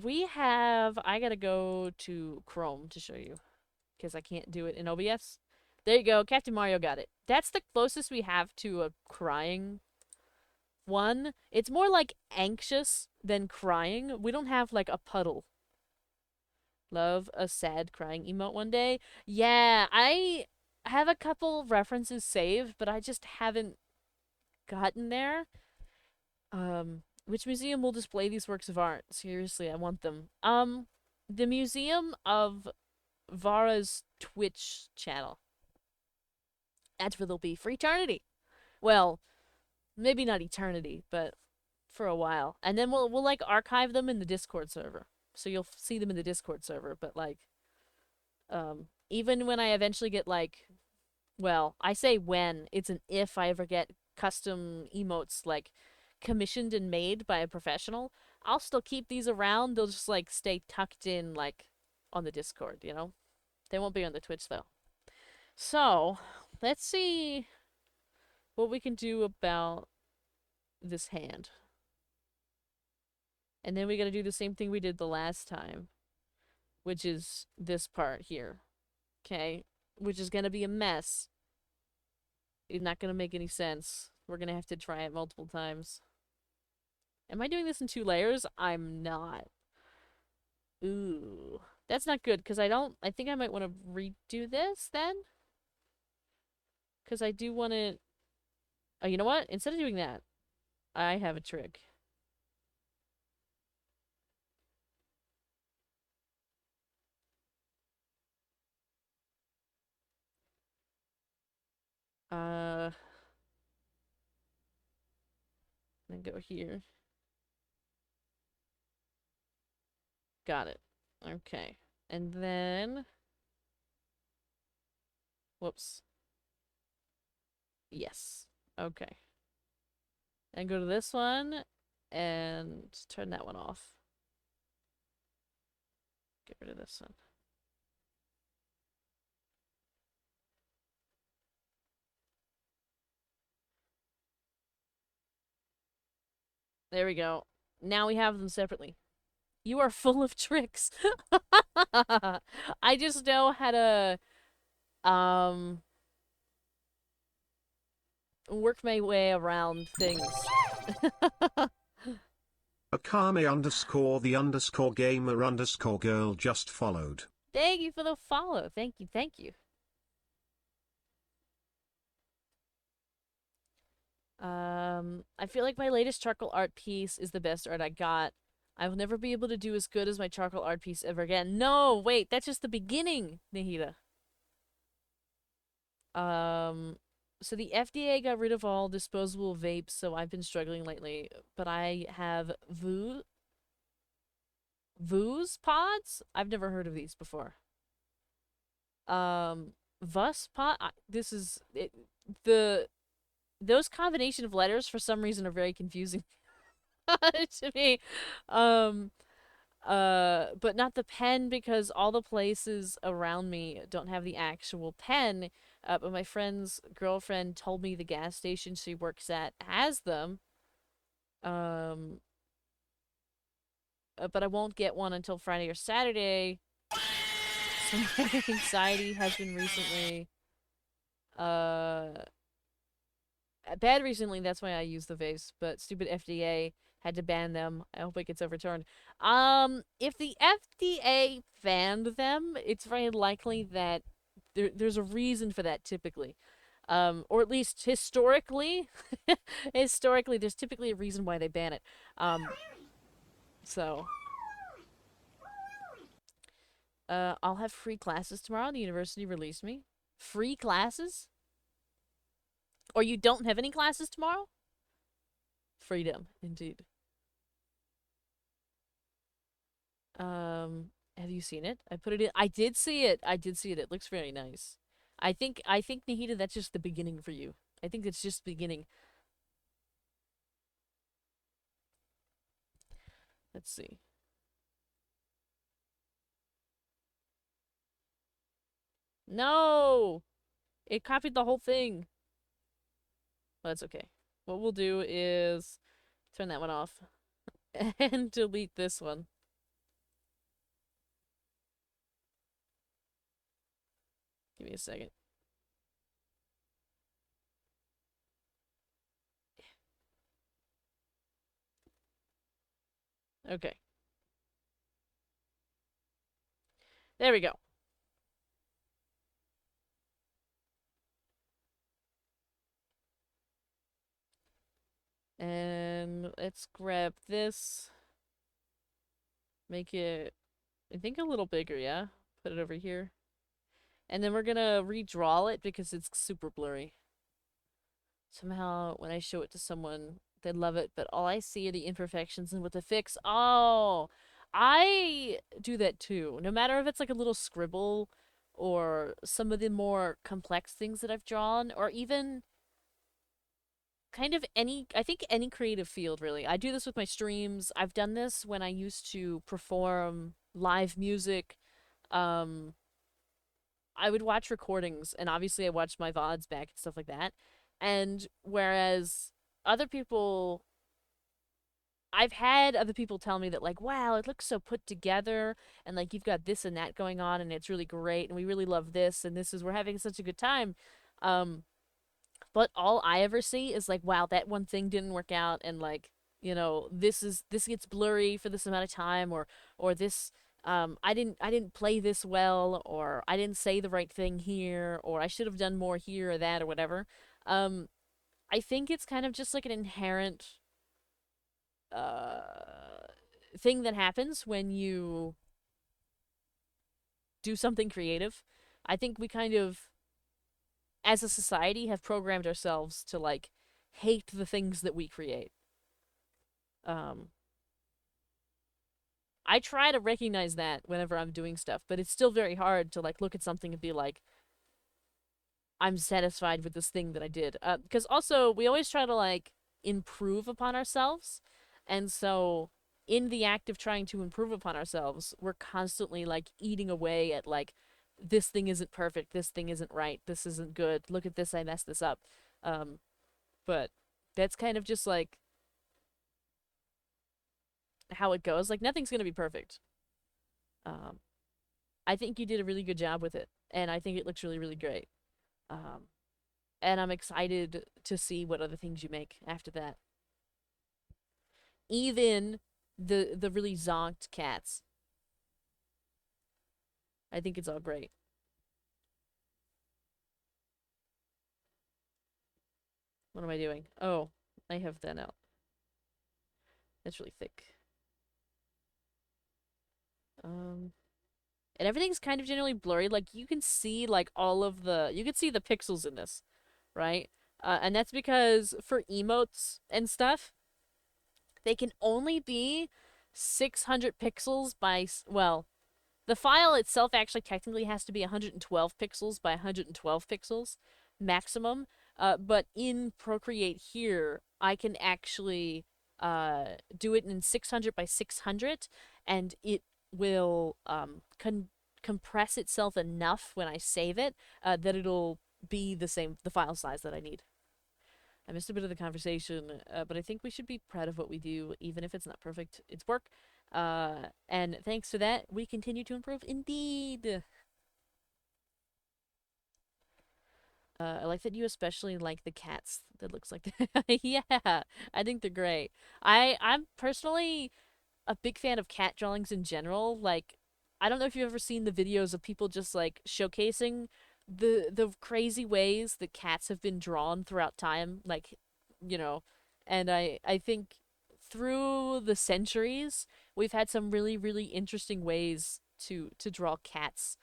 We have. I gotta go to Chrome to show you because I can't do it in OBS. There you go. Captain Mario got it. That's the closest we have to a crying one. It's more like anxious than crying. We don't have like a puddle. Love a sad crying emote one day. Yeah, I have a couple references saved, but I just haven't gotten there. Which museum will display these works of art? Seriously, I want them. The Museum of Vara's Twitch channel. That's where they'll be for eternity. Well, maybe not eternity, but for a while. And then we'll like archive them in the Discord server. So you'll see them in the Discord server, but like even when I eventually get like well, I say when, it's an if I ever get custom emotes like commissioned and made by a professional, I'll still keep these around. They'll just like stay tucked in like on the Discord, you know? They won't be on the Twitch though. So, let's see what we can do about this hand. And then we gotta do the same thing we did the last time, which is this part here. Okay? Which is gonna be a mess. It's not gonna make any sense. We're gonna have to try it multiple times. Am I doing this in 2 layers? I'm not. Ooh. That's not good, because I think I might want to redo this, then? Because I do want to... Oh, you know what? Instead of doing that, I have a trick. Then go here. Got it. Okay. And then... Whoops. Yes. Okay. And go to this one, and turn that one off. Get rid of this one. There we go. Now we have them separately. You are full of tricks. I just know how to um work my way around things. Akame underscore the underscore gamer underscore girl just followed. Thank you for the follow. Thank you, thank you. I feel like my latest charcoal art piece is the best art I got. I will never be able to do as good as my charcoal art piece ever again. No, wait, that's just the beginning, Nahida. So the FDA got rid of all disposable vapes, so I've been struggling lately. But I have Vooz pods? I've never heard of these before. Vus pod? This is... Those combination of letters, for some reason, are very confusing to me. But not the pen because all the places around me don't have the actual pen. But my friend's girlfriend told me the gas station she works at has them. Um, but I won't get one until Friday or Saturday. So my anxiety has been recently uh bad recently. That's why I use the vase. But stupid FDA had to ban them. I hope it gets overturned. If the FDA banned them, it's very likely that there's a reason for that typically. Or at least historically, historically, there's typically a reason why they ban it. So I'll have free classes tomorrow. The university released me. Free classes? Or you don't have any classes tomorrow? Freedom, indeed. Have you seen it? I put it in. I did see it. I did see it. It looks very nice. I think Nahida, that's just the beginning for you. I think it's just beginning. Let's see. No! It copied the whole thing. Well, that's okay. What we'll do is turn that one off and delete this one. Give me a second. Okay. There we go. And let's grab this. Make it, I think, a little bigger, yeah? Put it over here. And then we're gonna redraw it because it's super blurry. Somehow, when I show it to someone, they love it, but all I see are the imperfections and what to fix. Oh, I do that too. No matter if it's like a little scribble or some of the more complex things that I've drawn, or even kind of any, I think any creative field, really. I do this with my streams. I've done this when I used to perform live music. Um, I would watch recordings, and obviously I watched my VODs back and stuff like that. And whereas other people, I've had other people tell me that, like, wow, it looks so put together, and like you've got this and that going on, and it's really great, and we really love this, and this is, we're having such a good time. Um, but all I ever see is like, wow, that one thing didn't work out, and like, this gets blurry for this amount of time, or this I didn't play this well, or I didn't say the right thing here, or I should have done more here or that or whatever. Um, I think it's kind of just like an inherent uh thing that happens when you do something creative. I think we kind of, as a society, have programmed ourselves to like hate the things that we create. Um, I try to recognize that whenever I'm doing stuff, but it's still very hard to like look at something and be like, I'm satisfied with this thing that I did. Because also we always try to like improve upon ourselves, and so in the act of trying to improve upon ourselves, we're constantly like eating away at like, this thing isn't perfect, this thing isn't right, this isn't good. Look at this, I messed this up. Um, but that's kind of just like how it goes. Like nothing's gonna be perfect. Um, I think you did a really good job with it, and I think it looks really, really great. Um, and I'm excited to see what other things you make after that. Even the really zonked cats. I think it's all great. What am I doing? Oh, I have that out. That's really thick. Um, and everything's kind of generally blurry. Like you can see like all of the, you can see the pixels in this, right? And that's because for emotes and stuff, they can only be 600 pixels by, well, the file itself actually technically has to be 112 pixels by 112 pixels maximum. But in Procreate here, I can actually do it in 600 by 600, and it will compress itself enough when I save it that it'll be the same, the file size that I need. I missed a bit of the conversation, but I think we should be proud of what we do, even if it's not perfect. It's work. And thanks to that, we continue to improve. Indeed. I like that you especially like the cats that looks like that. Yeah, I think they're great. I'm personally a big fan of cat drawings in general. Like, I don't know if you've ever seen the videos of people just like showcasing the crazy ways that cats have been drawn throughout time. Like, you know, and I think through the centuries we've had some really interesting ways to draw cats.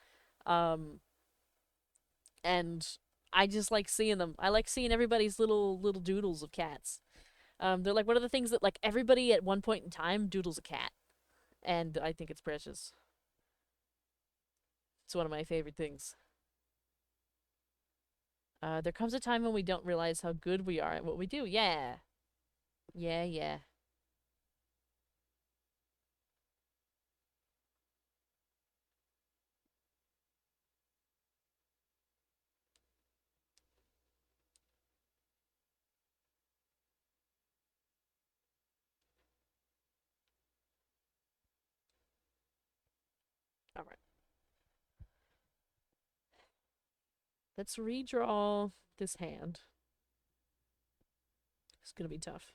Um, and I just like seeing them. I like seeing everybody's little doodles of cats. They're like one of the things that like everybody at one point in time doodles a cat, and I think it's precious. It's one of my favorite things. There comes a time when we don't realize how good we are at what we do. Yeah, yeah. All right, let's redraw this hand. It's gonna be tough.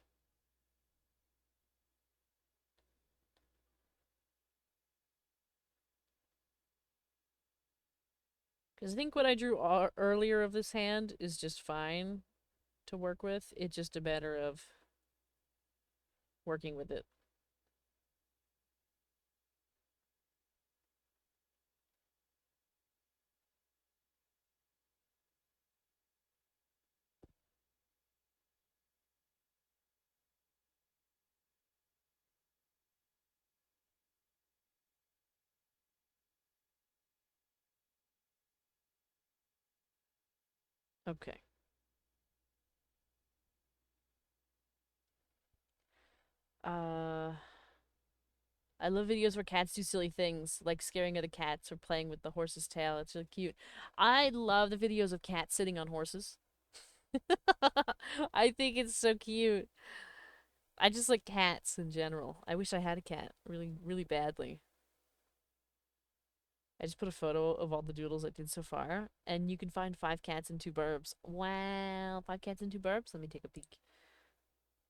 Because I think what I drew earlier of this hand is just fine to work with. It's just a matter of working with it. Okay. Uh, I love videos where cats do silly things, like scaring other cats or playing with the horse's tail. It's really cute. I love the videos of cats sitting on horses. I think it's so cute. I just like cats in general. I wish I had a cat really badly. I just put a photo of all the doodles I did so far, and you can find 5 cats and 2 burbs. Wow, 5 cats and 2 burbs? Let me take a peek.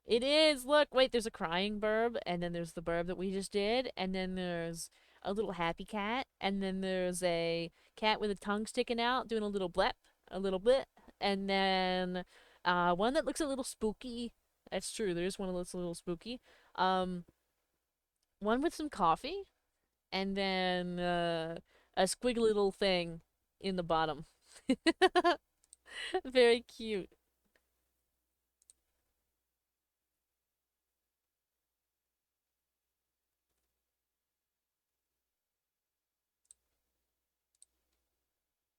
It is! Look! Wait, there's a crying burb, and then there's the burb that we just did, and then there's a little happy cat, and then there's a cat with a tongue sticking out doing a little blep, a little bit, and then one that looks a little spooky. That's true, there's one that looks a little spooky. Um, one with some coffee, and then a squiggly little thing in the bottom. Very cute.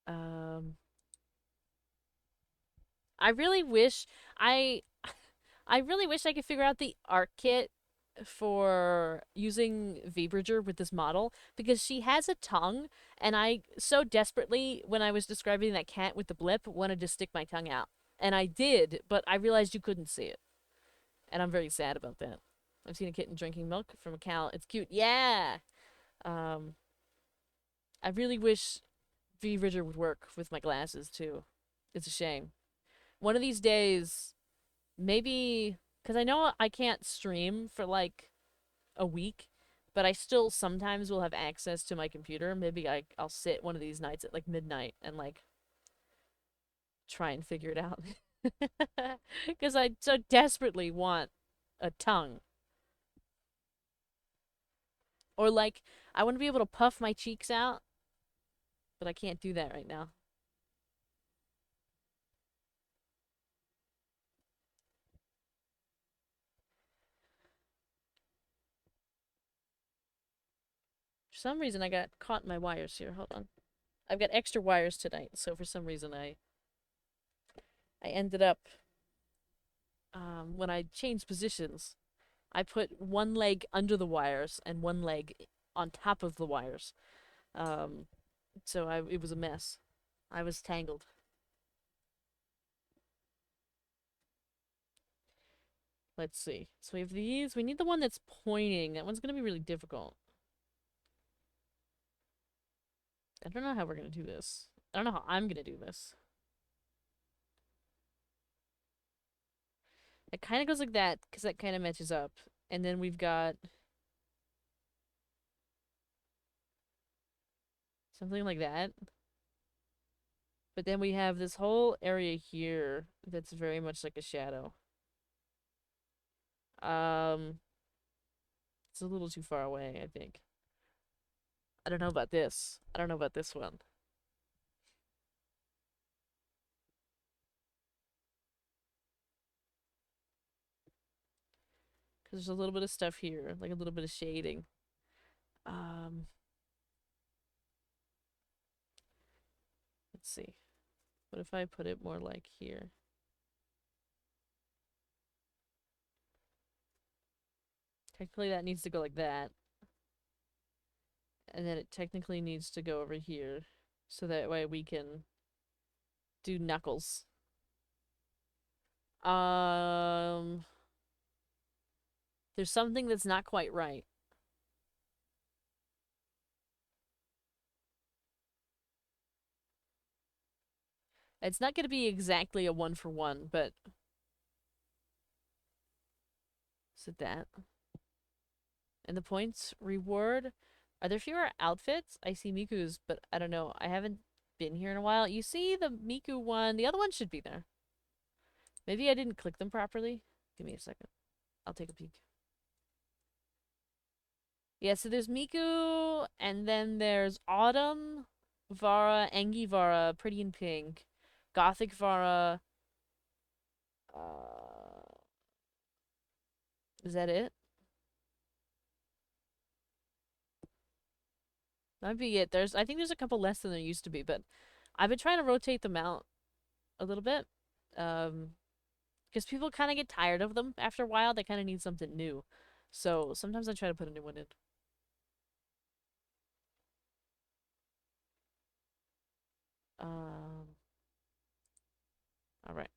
Um, I really wish I I really wish I could figure out the art kit for using Vibridger with this model because she has a tongue and I so desperately when I was describing that cat with the blip wanted to stick my tongue out. And I did, but I realized you couldn't see it. And I'm very sad about that. I've seen a kitten drinking milk from a cow. It's cute. Yeah. Um I really wish Vibridger would work with my glasses too. It's a shame. One of these days maybe because I know I can't stream for like a week, but I still sometimes will have access to my computer. Maybe I'll sit one of these nights at like midnight and like try and figure it out. Because I so desperately want a tongue. Or like, I want to be able to puff my cheeks out, but I can't do that right now. For some reason, I got caught in my wires here. Hold on. I've got extra wires tonight, so for some reason, I ended up when I changed positions, I put one leg under the wires and one leg on top of the wires. Um, so it was a mess. I was tangled. Let's see. So we have these. We need the one that's pointing. That one's gonna be really difficult. I don't know how we're gonna do this. I don't know how I'm gonna do this. It kind of goes like that, because that kind of matches up. And then we've got something like that. But then we have this whole area here that's very much like a shadow. Um, it's a little too far away, I think. I don't know about this. I don't know about this one. Because there's a little bit of stuff here, like a little bit of shading. Um, let's see. What if I put it more like here? Technically that needs to go like that. And then it technically needs to go over here. So that way we can do knuckles. Um, there's something that's not quite right. It's not going to be exactly a 1-for-1, but is it that? And the points reward. Are there fewer outfits? I see Miku's, but I don't know. I haven't been here in a while. You see the Miku one. The other one should be there. Maybe I didn't click them properly. Give me a second. I'll take a peek. Yeah, so there's Miku, and then there's Autumn, Vara, Angie Vara, Pretty in Pink, Gothic Vara. Uh, is that it? That'd be it. I think there's a couple less than there used to be, but I've been trying to rotate them out a little bit. Because people kind of get tired of them after a while. They kind of need something new. So sometimes I try to put a new one in. Um, all right.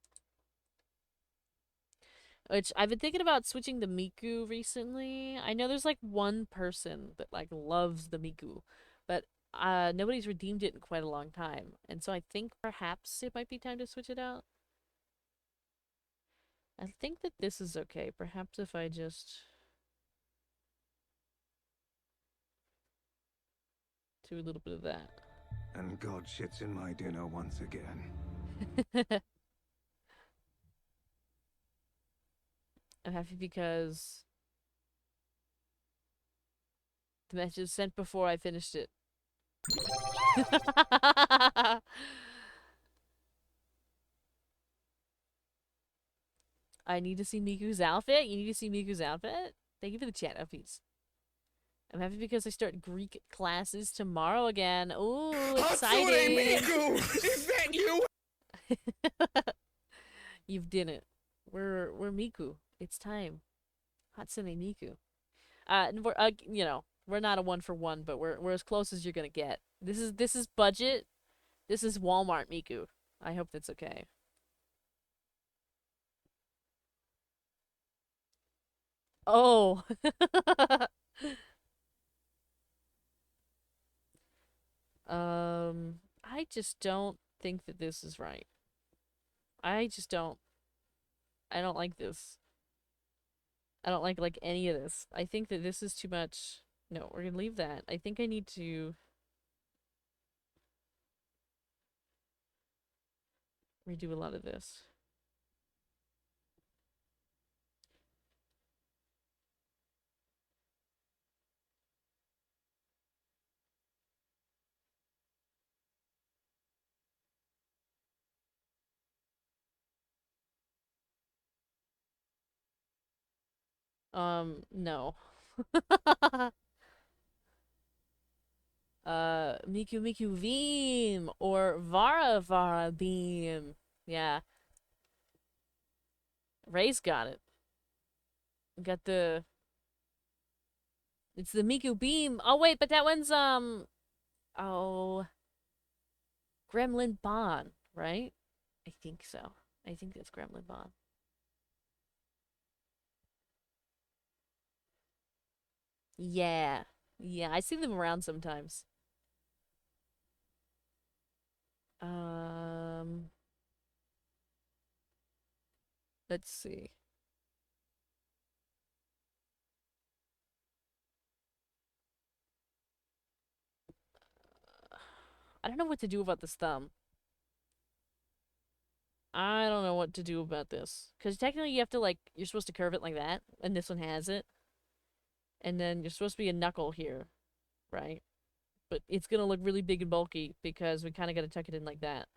Which I've been thinking about switching the Miku recently. I know there's like one person that like loves the Miku, but nobody's redeemed it in quite a long time. And so I think perhaps it might be time to switch it out. I think that this is okay. Perhaps if I just do a little bit of that. And God shits in my dinner once again. I'm happy because the message was sent before I finished it. I need to see Miku's outfit. You need to see Miku's outfit? Thank you for the chat uppies. I'm happy because I start Greek classes tomorrow again. Ooh, exciting! Miku! Is that you? You've done it. We're Miku. It's time. Hatsune Miku. And we're we're not a 1-for-1, but we're as close as you're gonna get. This is budget. This is Walmart Miku. I hope that's okay. Oh. I just don't think that this is right. I just don't. I don't like this. I don't like any of this. I think that this is too much. No, we're gonna leave that. I think I need to redo a lot of this. No. Miku Miku Beam or Vara Vara Beam. Yeah, Ray's got it. Got the. It's the Miku Beam. Oh wait, but that one's oh, Gremlin Bond, right? I think so. I think that's Gremlin Bond. Yeah. Yeah, I see them around sometimes. Um, let's see. I don't know what to do about this thumb. I don't know what to do about this. Because technically you have to, like, you're supposed to curve it like that, and this one has it. And then you're supposed to be a knuckle here, right? But it's gonna look really big and bulky because we kind of gotta tuck it in like that.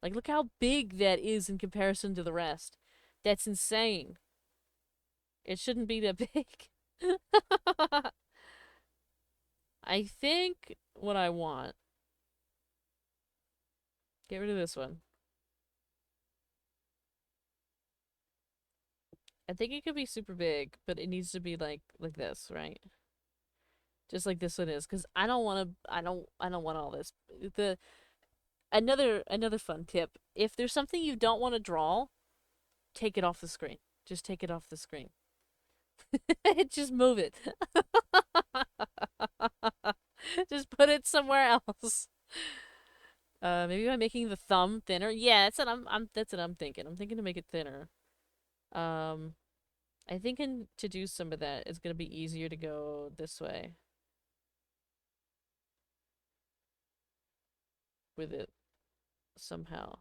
Like, look how big that is in comparison to the rest. That's insane. It shouldn't be that big. I think what I want. Get rid of this one. I think it could be super big, but it needs to be like this, right? Just like this one is, because I don't want to. I don't want all this. The another fun tip: if there's something you don't want to draw, take it off the screen. Just take it off the screen. Just move it. Just put it somewhere else. Maybe by making the thumb thinner. Yeah, that's what I'm thinking. I'm thinking to make it thinner. Um, I think to do some of that, it's gonna be easier to go this way with it somehow.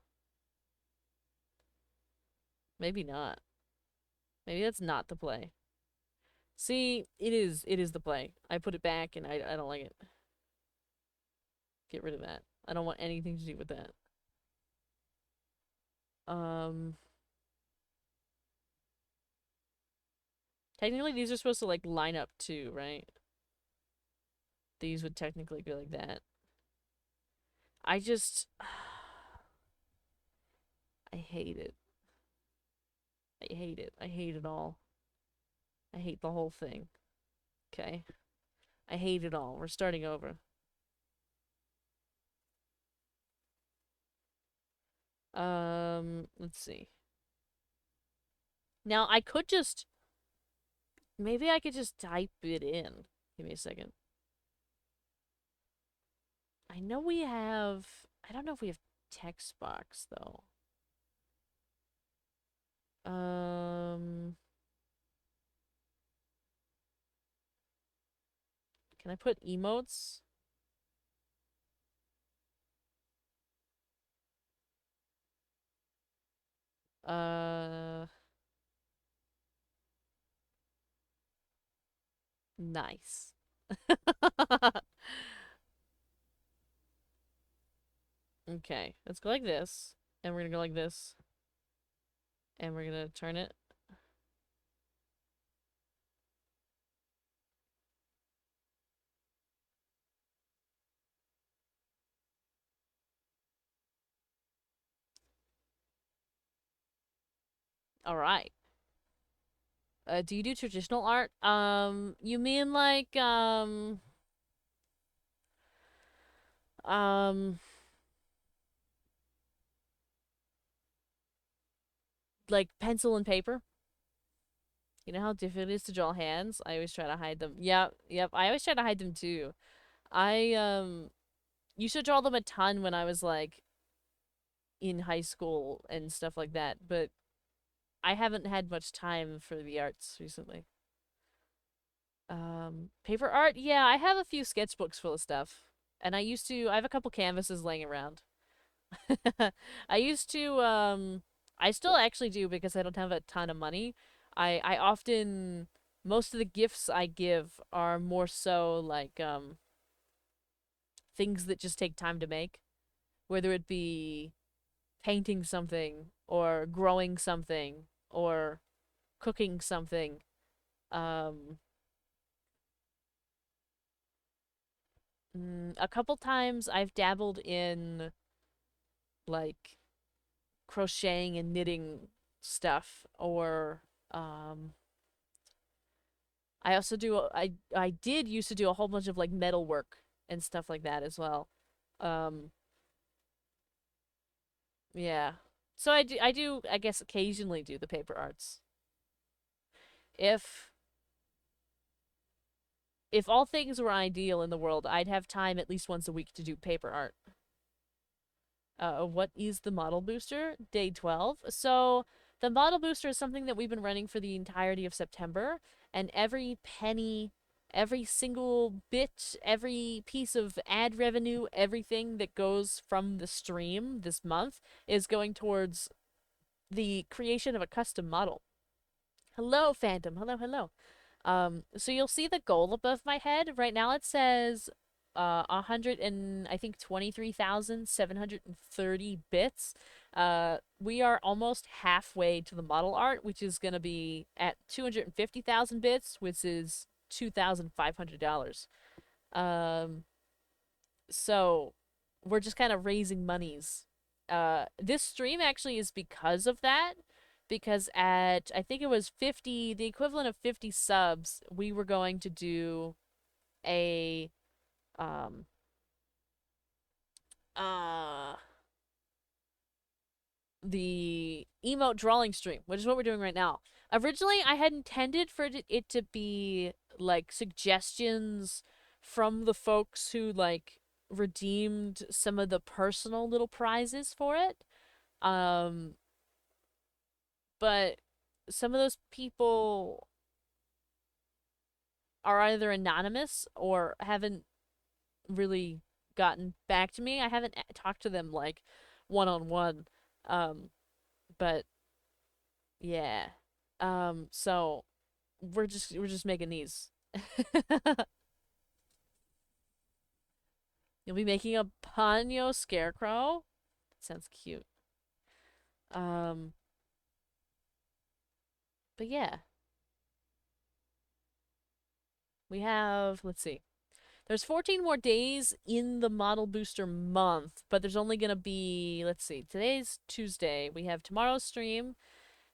Maybe not. Maybe that's not the play. See, it is the play. I put it back and I don't like it. Get rid of that. I don't want anything to do with that. Um Technically these are supposed to like line up too, right? These would technically be like that. I just I hate it. I hate it. I hate it all. I hate the whole thing. Okay. I hate it all. We're starting over. Let's see. Now I could just maybe I could just type it in. Give me a second. I know we have I don't know if we have text box though. Um can I put emotes? Uh nice. Okay, let's go like this. And we're gonna go like this. And we're gonna turn it. Alright. Do you do traditional art? You mean um like pencil and paper? You know how difficult it is to draw hands? I always try to hide them. Yep, yep. I always try to hide them too. I used to draw them a ton when I was like in high school and stuff like that, but I haven't had much time for the arts recently. Paper art? Yeah, I have a few sketchbooks full of stuff. And I have a couple canvases laying around. I used to, I still actually do because I don't have a ton of money. I often, most of the gifts I give are more so like, things that just take time to make. Whether it be painting something or growing something or cooking something. Um, a couple times I've dabbled in like crocheting and knitting stuff or um I also do I did used to do a whole bunch of like metal work and stuff like that as well. Um yeah. So I do I guess occasionally do the paper arts. If if all things were ideal in the world, I'd have time at least once a week to do paper art. What is the model booster? Day 12. So the model booster is something that we've been running for the entirety of September, and every penny, every single bit, every piece of ad revenue, everything that goes from the stream this month is going towards the creation of a custom model. Hello, Phantom. Hello, hello. So you'll see the goal above my head. Right now it says 100 and I think 23,730 bits. We are almost halfway to the model art, which is going to be at 250,000 bits, which is $2,500. Um, so we're just kind of raising monies. This stream actually is because of that. Because at, I think it was 50, the equivalent of 50 subs, we were going to do a, um, uh, the emote drawing stream, which is what we're doing right now. Originally, I had intended for it to be like suggestions from the folks who like redeemed some of the personal little prizes for it. Um, but some of those people are either anonymous or haven't really gotten back to me. I haven't talked to them like one on one. Um, but yeah. So we're just making these. You'll be making a Ponyo scarecrow. Sounds cute. Um, but yeah, we have. Let's see. There's 14 more days in the model booster month, but there's only gonna be. Let's see. Today's Tuesday. We have tomorrow's stream,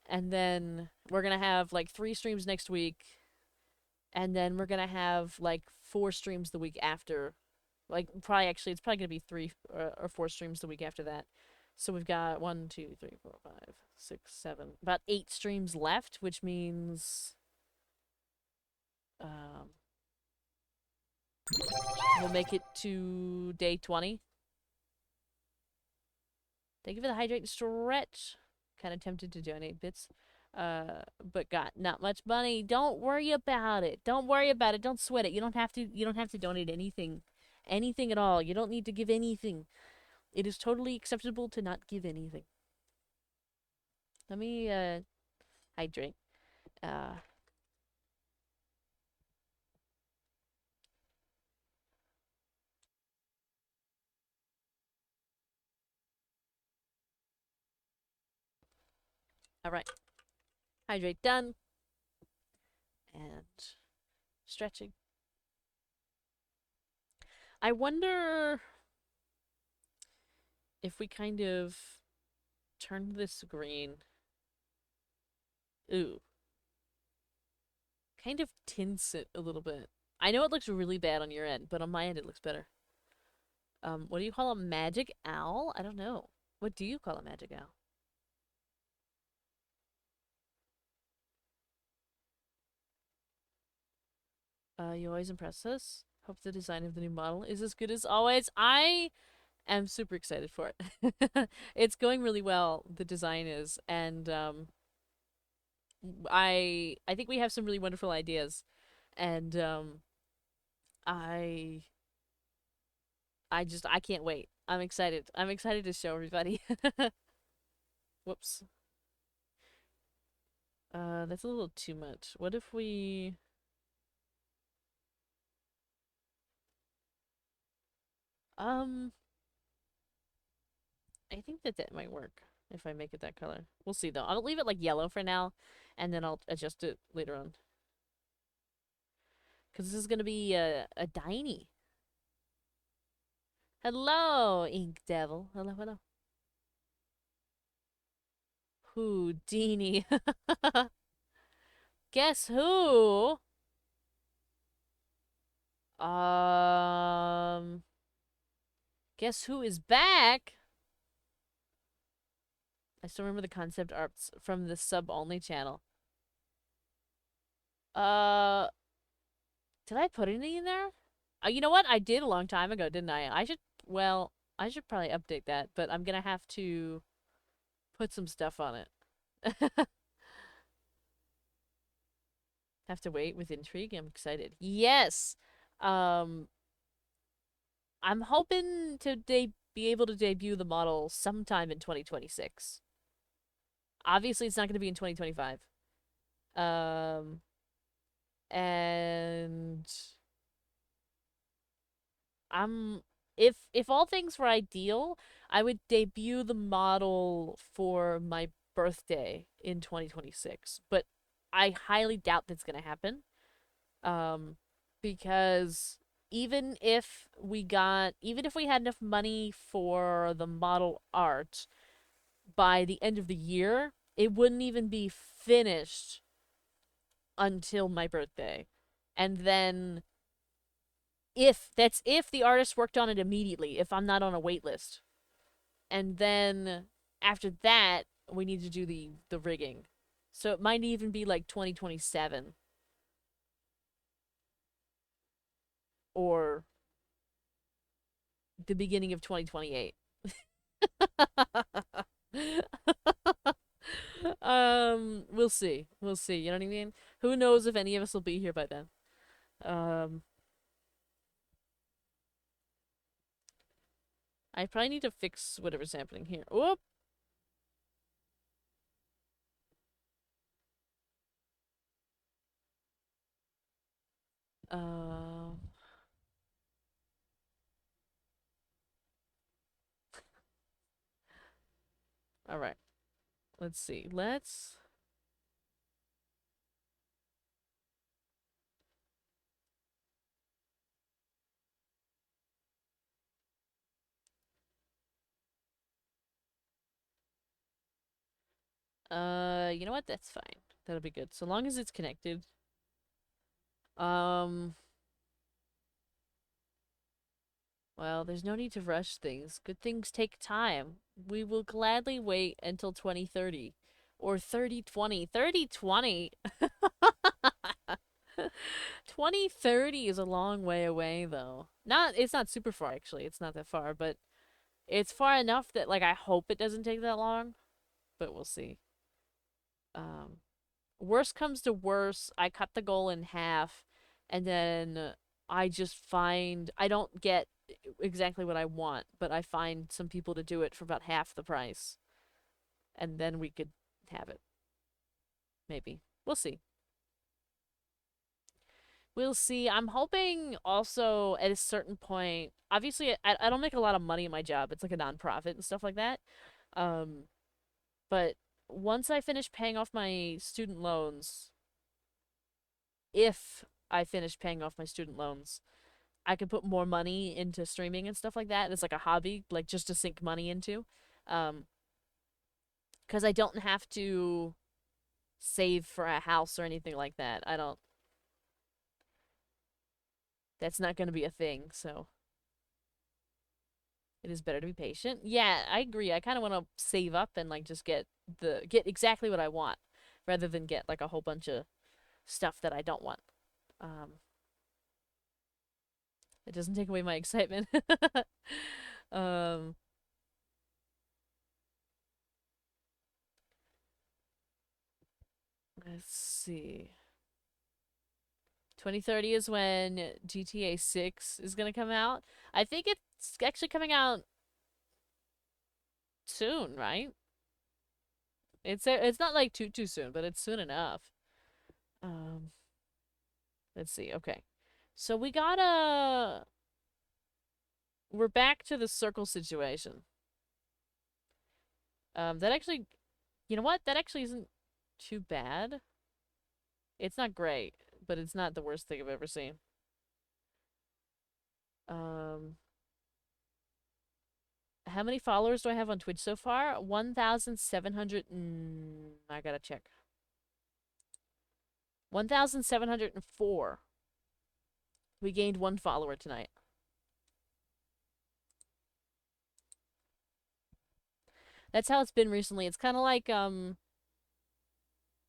and then we're gonna have like 3 streams next week, and then we're gonna have like 4 streams the week after. Like probably actually, it's probably gonna be 3 or 4 streams the week after that. So we've got 1, 2, 3, 4, 5, 6, 7, about 8 streams left, which means um, we'll make it to day 20. Thank you for the hydrate and stretch. Kind of tempted to donate bits, but got not much money. Don't worry about it. Don't worry about it. Don't sweat it. You don't have to. You don't have to donate anything, anything at all. You don't need to give anything. It is totally acceptable to not give anything. Let me hydrate. Uh, all right. Hydrate done. And stretching. I wonder if we kind of turn this green. Ooh. Kind of tints it a little bit. I know it looks really bad on your end, but on my end it looks better. What do you call a magic owl? I don't know. What do you call a magic owl? You always impress us. Hope the design of the new model is as good as always. I am super excited for it. It's going really well, the design is, and I think we have some really wonderful ideas, and I I can't wait. I'm excited. I'm excited to show everybody. Whoops. That's a little too much. What if we um I think that might work if I make it that color. We'll see though. I'll leave it like yellow for now, and then I'll adjust it later on. Cause this is gonna be a diny. Hello, Ink Devil. Hello, hello. Houdini. Guess who? Um, guess who is back? I still remember the concept arts from the sub only channel. Uh, Did I put any in there? You know what? I did a long time ago, didn't I? Well, I should probably update that, but I'm gonna have to put some stuff on it. Have to wait with intrigue. I'm excited. Yes. Um, I'm hoping to be able to debut the model sometime in 2026. Obviously, it's not going to be in 2025. Um, and I'm if all things were ideal, I would debut the model for my birthday in 2026. But I highly doubt that's going to happen. Um, because even if we had enough money for the model art by the end of the year, it wouldn't even be finished until my birthday. And then if the artist worked on it immediately, if I'm not on a wait list. And then after that, we need to do the rigging. So it might even be like 2027 or the beginning of 2028. We'll see. We'll see. You know what I mean? Who knows if any of us will be here by then? Um, I probably need to fix whatever's happening here. Whoop. Uh, all right. Let's see. Let's. You know what? That's fine. That'll be good. So long as it's connected. Um, well, there's no need to rush things. Good things take time. We will gladly wait until 2030 or 3020. 3020. 2030 is a long way away though. It's not super far actually. It's not that far, but it's far enough that like I hope it doesn't take that long, but we'll see. Um Worst comes to worst, I cut the goal in half and then I don't get exactly what I want, but I find some people to do it for about half the price. And then we could have it. Maybe. We'll see. We'll see. I'm hoping also at a certain point, obviously, I don't make a lot of money in my job. It's like a nonprofit and stuff like that. Um, but once I finish paying off my student loans, if I finish paying off my student loans, I can put more money into streaming and stuff like that. It's like a hobby, like just to sink money into. Um, because I don't have to save for a house or anything like that. I don't, that's not going to be a thing, so it is better to be patient. Yeah, I agree. I kind of want to save up and like just get exactly what I want rather than get like a whole bunch of stuff that I don't want. Um it doesn't take away my excitement. um let's see. 2030 is when GTA 6 is going to come out. I think it's actually coming out soon, right? It's not like too soon, but it's soon enough. Um let's see. Okay. So we're back to the circle situation. That actually, you know what? That actually isn't too bad. It's not great, but it's not the worst thing I've ever seen. Um, how many followers do I have on Twitch so far? 1,700 I gotta check. 1,704. We gained one follower tonight. That's how it's been recently. It's kind of like,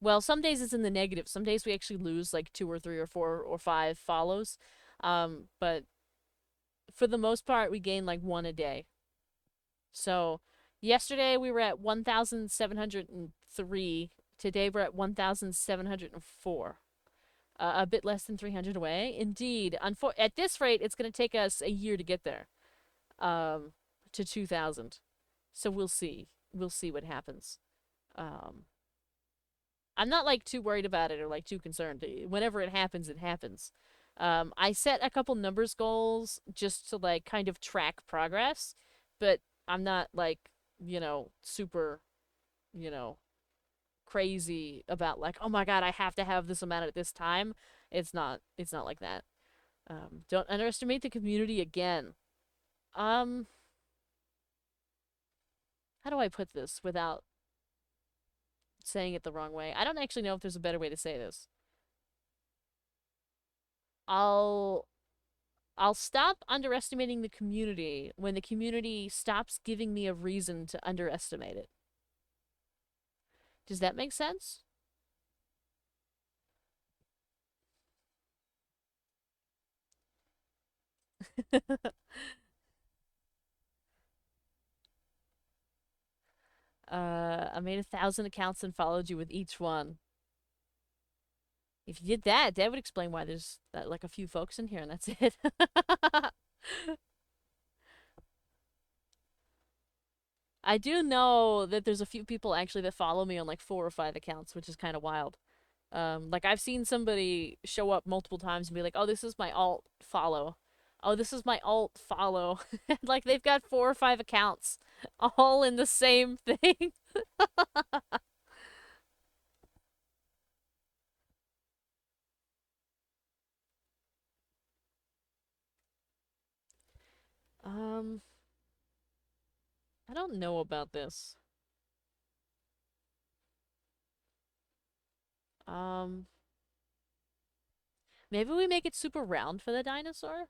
Well, some days it's in the negative. Some days we actually lose like 2 or 3 or 4 or 5 follows. But for the most part, we gain like one a day. So yesterday we were at 1,703. Today we're at 1,704. A bit less than 300 away. Indeed. At this rate, it's going to take us a year to get there, to 2,000. So we'll see. We'll see what happens. Um, I'm not like too worried about it or like too concerned. Whenever it happens, it happens. I set a couple numbers goals just to like kind of track progress, but I'm not like, super, you know, crazy about like, oh my god, I have to have this amount at this time. It's not like that. Don't underestimate the community again. Um, how do I put this without saying it the wrong way? I don't actually know if there's a better way to say this. I'll I'll stop underestimating the community when the community stops giving me a reason to underestimate it. Does that make sense? I made 1,000 accounts and followed you with each one. If you did that, that would explain why there's like a few folks in here and that's it. I do know that there's a few people actually that follow me on like 4 or 5 accounts, which is kind of wild. Like I've seen somebody show up multiple times and be like, "Oh, this is my alt follow. Oh, this is my alt follow." Like they've got 4 or 5 accounts all in the same thing. um, I don't know about this. Um, maybe we make it super round for the dinosaur?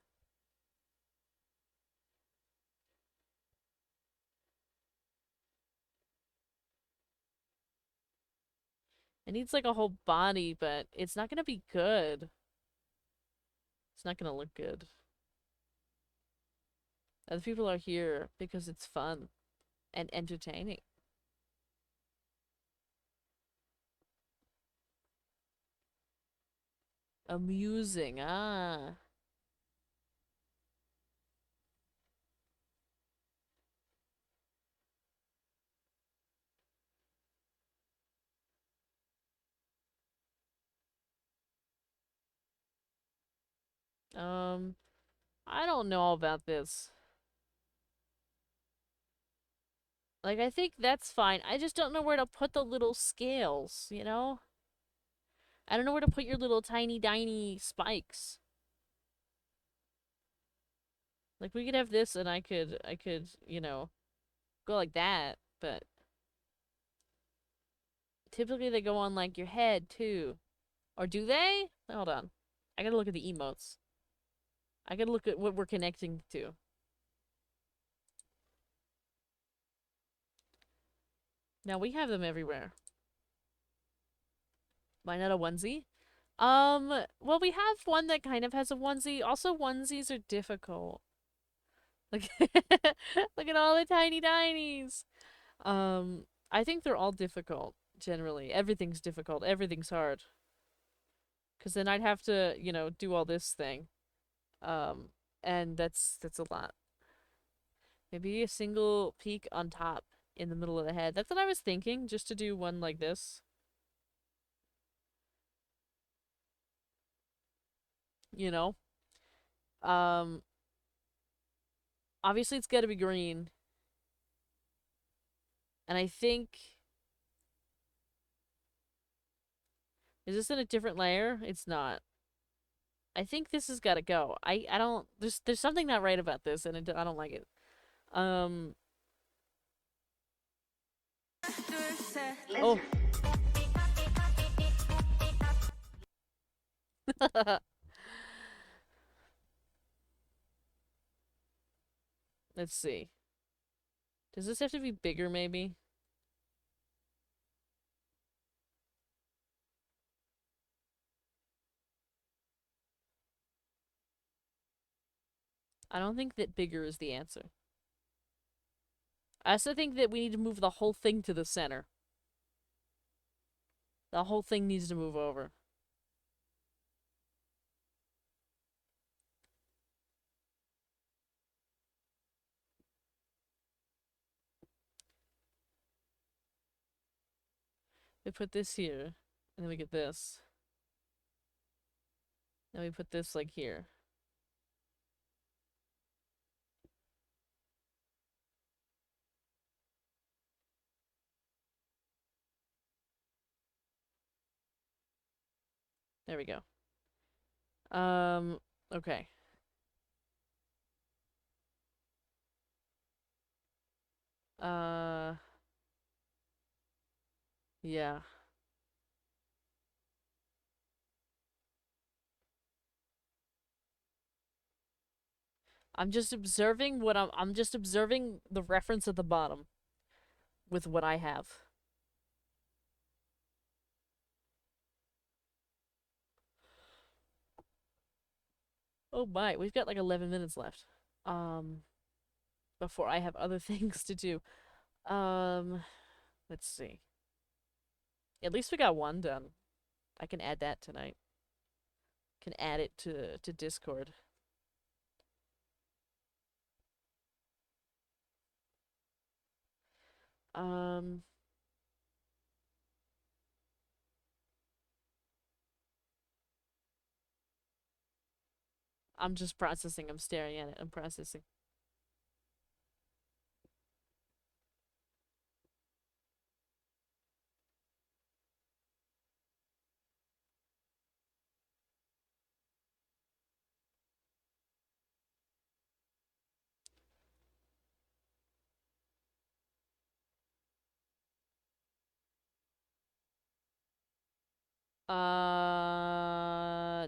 It needs like a whole body, but it's not gonna be good. It's not gonna look good. Other people are here because it's fun and entertaining. Amusing, ah. Um, I don't know about this. Like, I think that's fine. I just don't know where to put the little scales, you know? I don't know where to put your little tiny, tiny spikes. Like, we could have this and I could, go like that, but typically they go on, like, your head, too. Or do they? Hold on. I gotta look at the emotes. I gotta look at what we're connecting to. Now, we have them everywhere. Why not a onesie? Well, we have one that kind of has a onesie. Also, onesies are difficult. Like, look at all the tiny tinies. I think they're all difficult, generally. Everything's difficult. Everything's hard. Because then I'd have to, do all this thing. Um, and that's a lot. Maybe a single peak on top in the middle of the head. That's what I was thinking, just to do one like this. You know? Um, obviously it's gotta be green. And I think... Is this in a different layer? It's not. I think this has gotta go. I don't... There's something not right about this, and I don't like it. Um... Oh. Let's see. Does this have to be bigger, maybe? I don't think that bigger is the answer. I also think that we need to move the whole thing to the center. The whole thing needs to move over. We put this here, and then we get this. Then we put this like here. There we go. Okay. Uh, yeah. I'm just observing what I'm just observing the reference at the bottom with what I have. Oh my, we've got like 11 minutes left. Um, before I have other things to do. Um, let's see. At least we got one done. I can add that tonight. Can add it to Discord. Um, I'm just processing. I'm staring at it. I'm processing.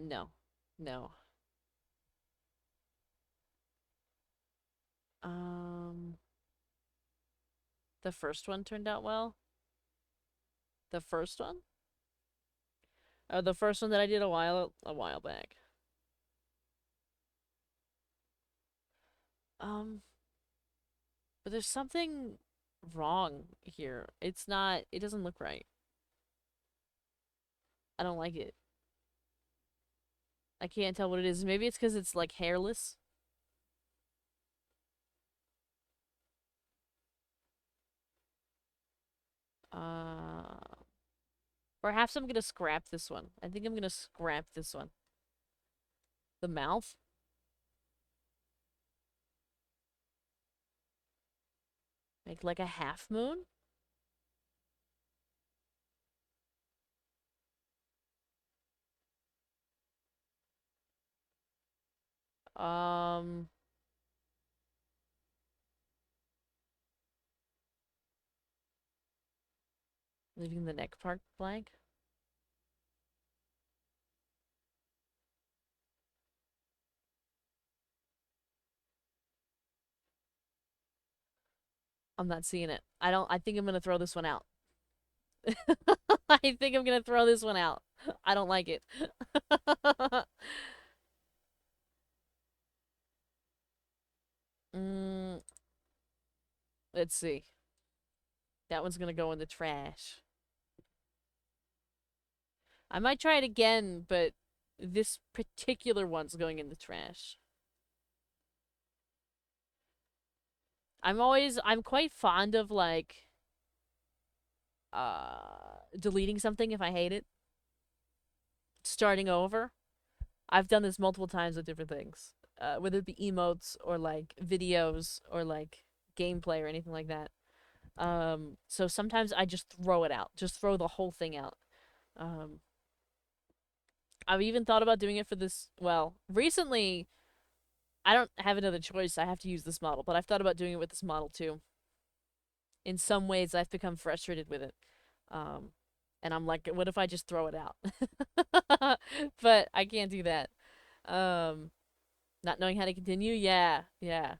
No. No. Um, the first one turned out well. The first one? Oh, the first one that I did a while back. Um, but there's something wrong here. It's not, it doesn't look right. I don't like it. I can't tell what it is. Maybe it's because it's like hairless. Uh, Perhaps I'm gonna scrap this one. I think I'm gonna scrap this one. The mouth? Make like a half moon? Um, Leaving the neck part blank. I'm not seeing it. I think I'm gonna throw this one out. I think I'm gonna throw this one out. I don't like it. mm, let's see. That one's gonna go in the trash. I might try it again, but this particular one's going in the trash. I'm quite fond of like deleting something if I hate it, starting over. I've done this multiple times with different things, whether it be emotes or like videos or like gameplay or anything like that. So sometimes I just throw it out, just throw the whole thing out. Um, I've even thought about doing it for this. Well, recently I don't have another choice. I have to use this model, but I've thought about doing it with this model too. In some ways, I've become frustrated with it. Um, and I'm like, what if I just throw it out? But I can't do that. Um, Not knowing how to continue? Yeah, yeah.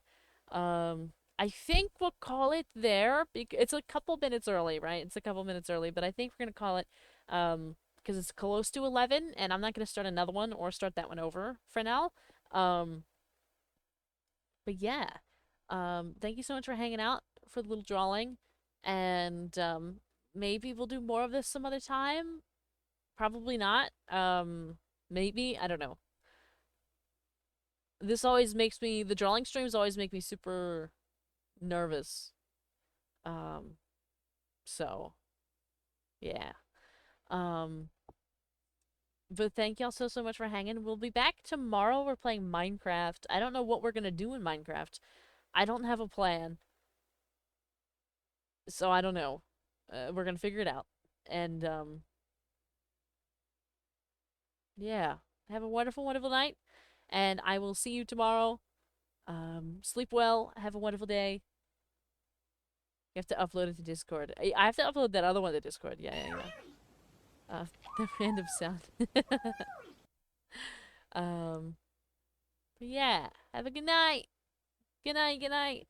I think we'll call it there. It's a couple minutes early, right? It's a couple minutes early, but I think we're gonna call it because it's close to 11, and I'm not gonna start another one or start that one over for now. Um, But yeah, thank you so much for hanging out for the little drawing, and maybe we'll do more of this some other time. Probably not. Maybe I don't know. This always makes me the drawing streams always make me super nervous. Um, so yeah. Um, but thank y'all so much for hanging. We'll be back tomorrow. We're playing Minecraft. I don't know what we're gonna do in Minecraft. I don't have a plan, so I don't know. We're gonna figure it out. And yeah. Have a wonderful, wonderful night. And I will see you tomorrow. Sleep well. Have a wonderful day. You have to upload it to Discord. I have to upload that other one to Discord. Yeah. The random sound. um, but yeah. Have a good night. Good night. Good night.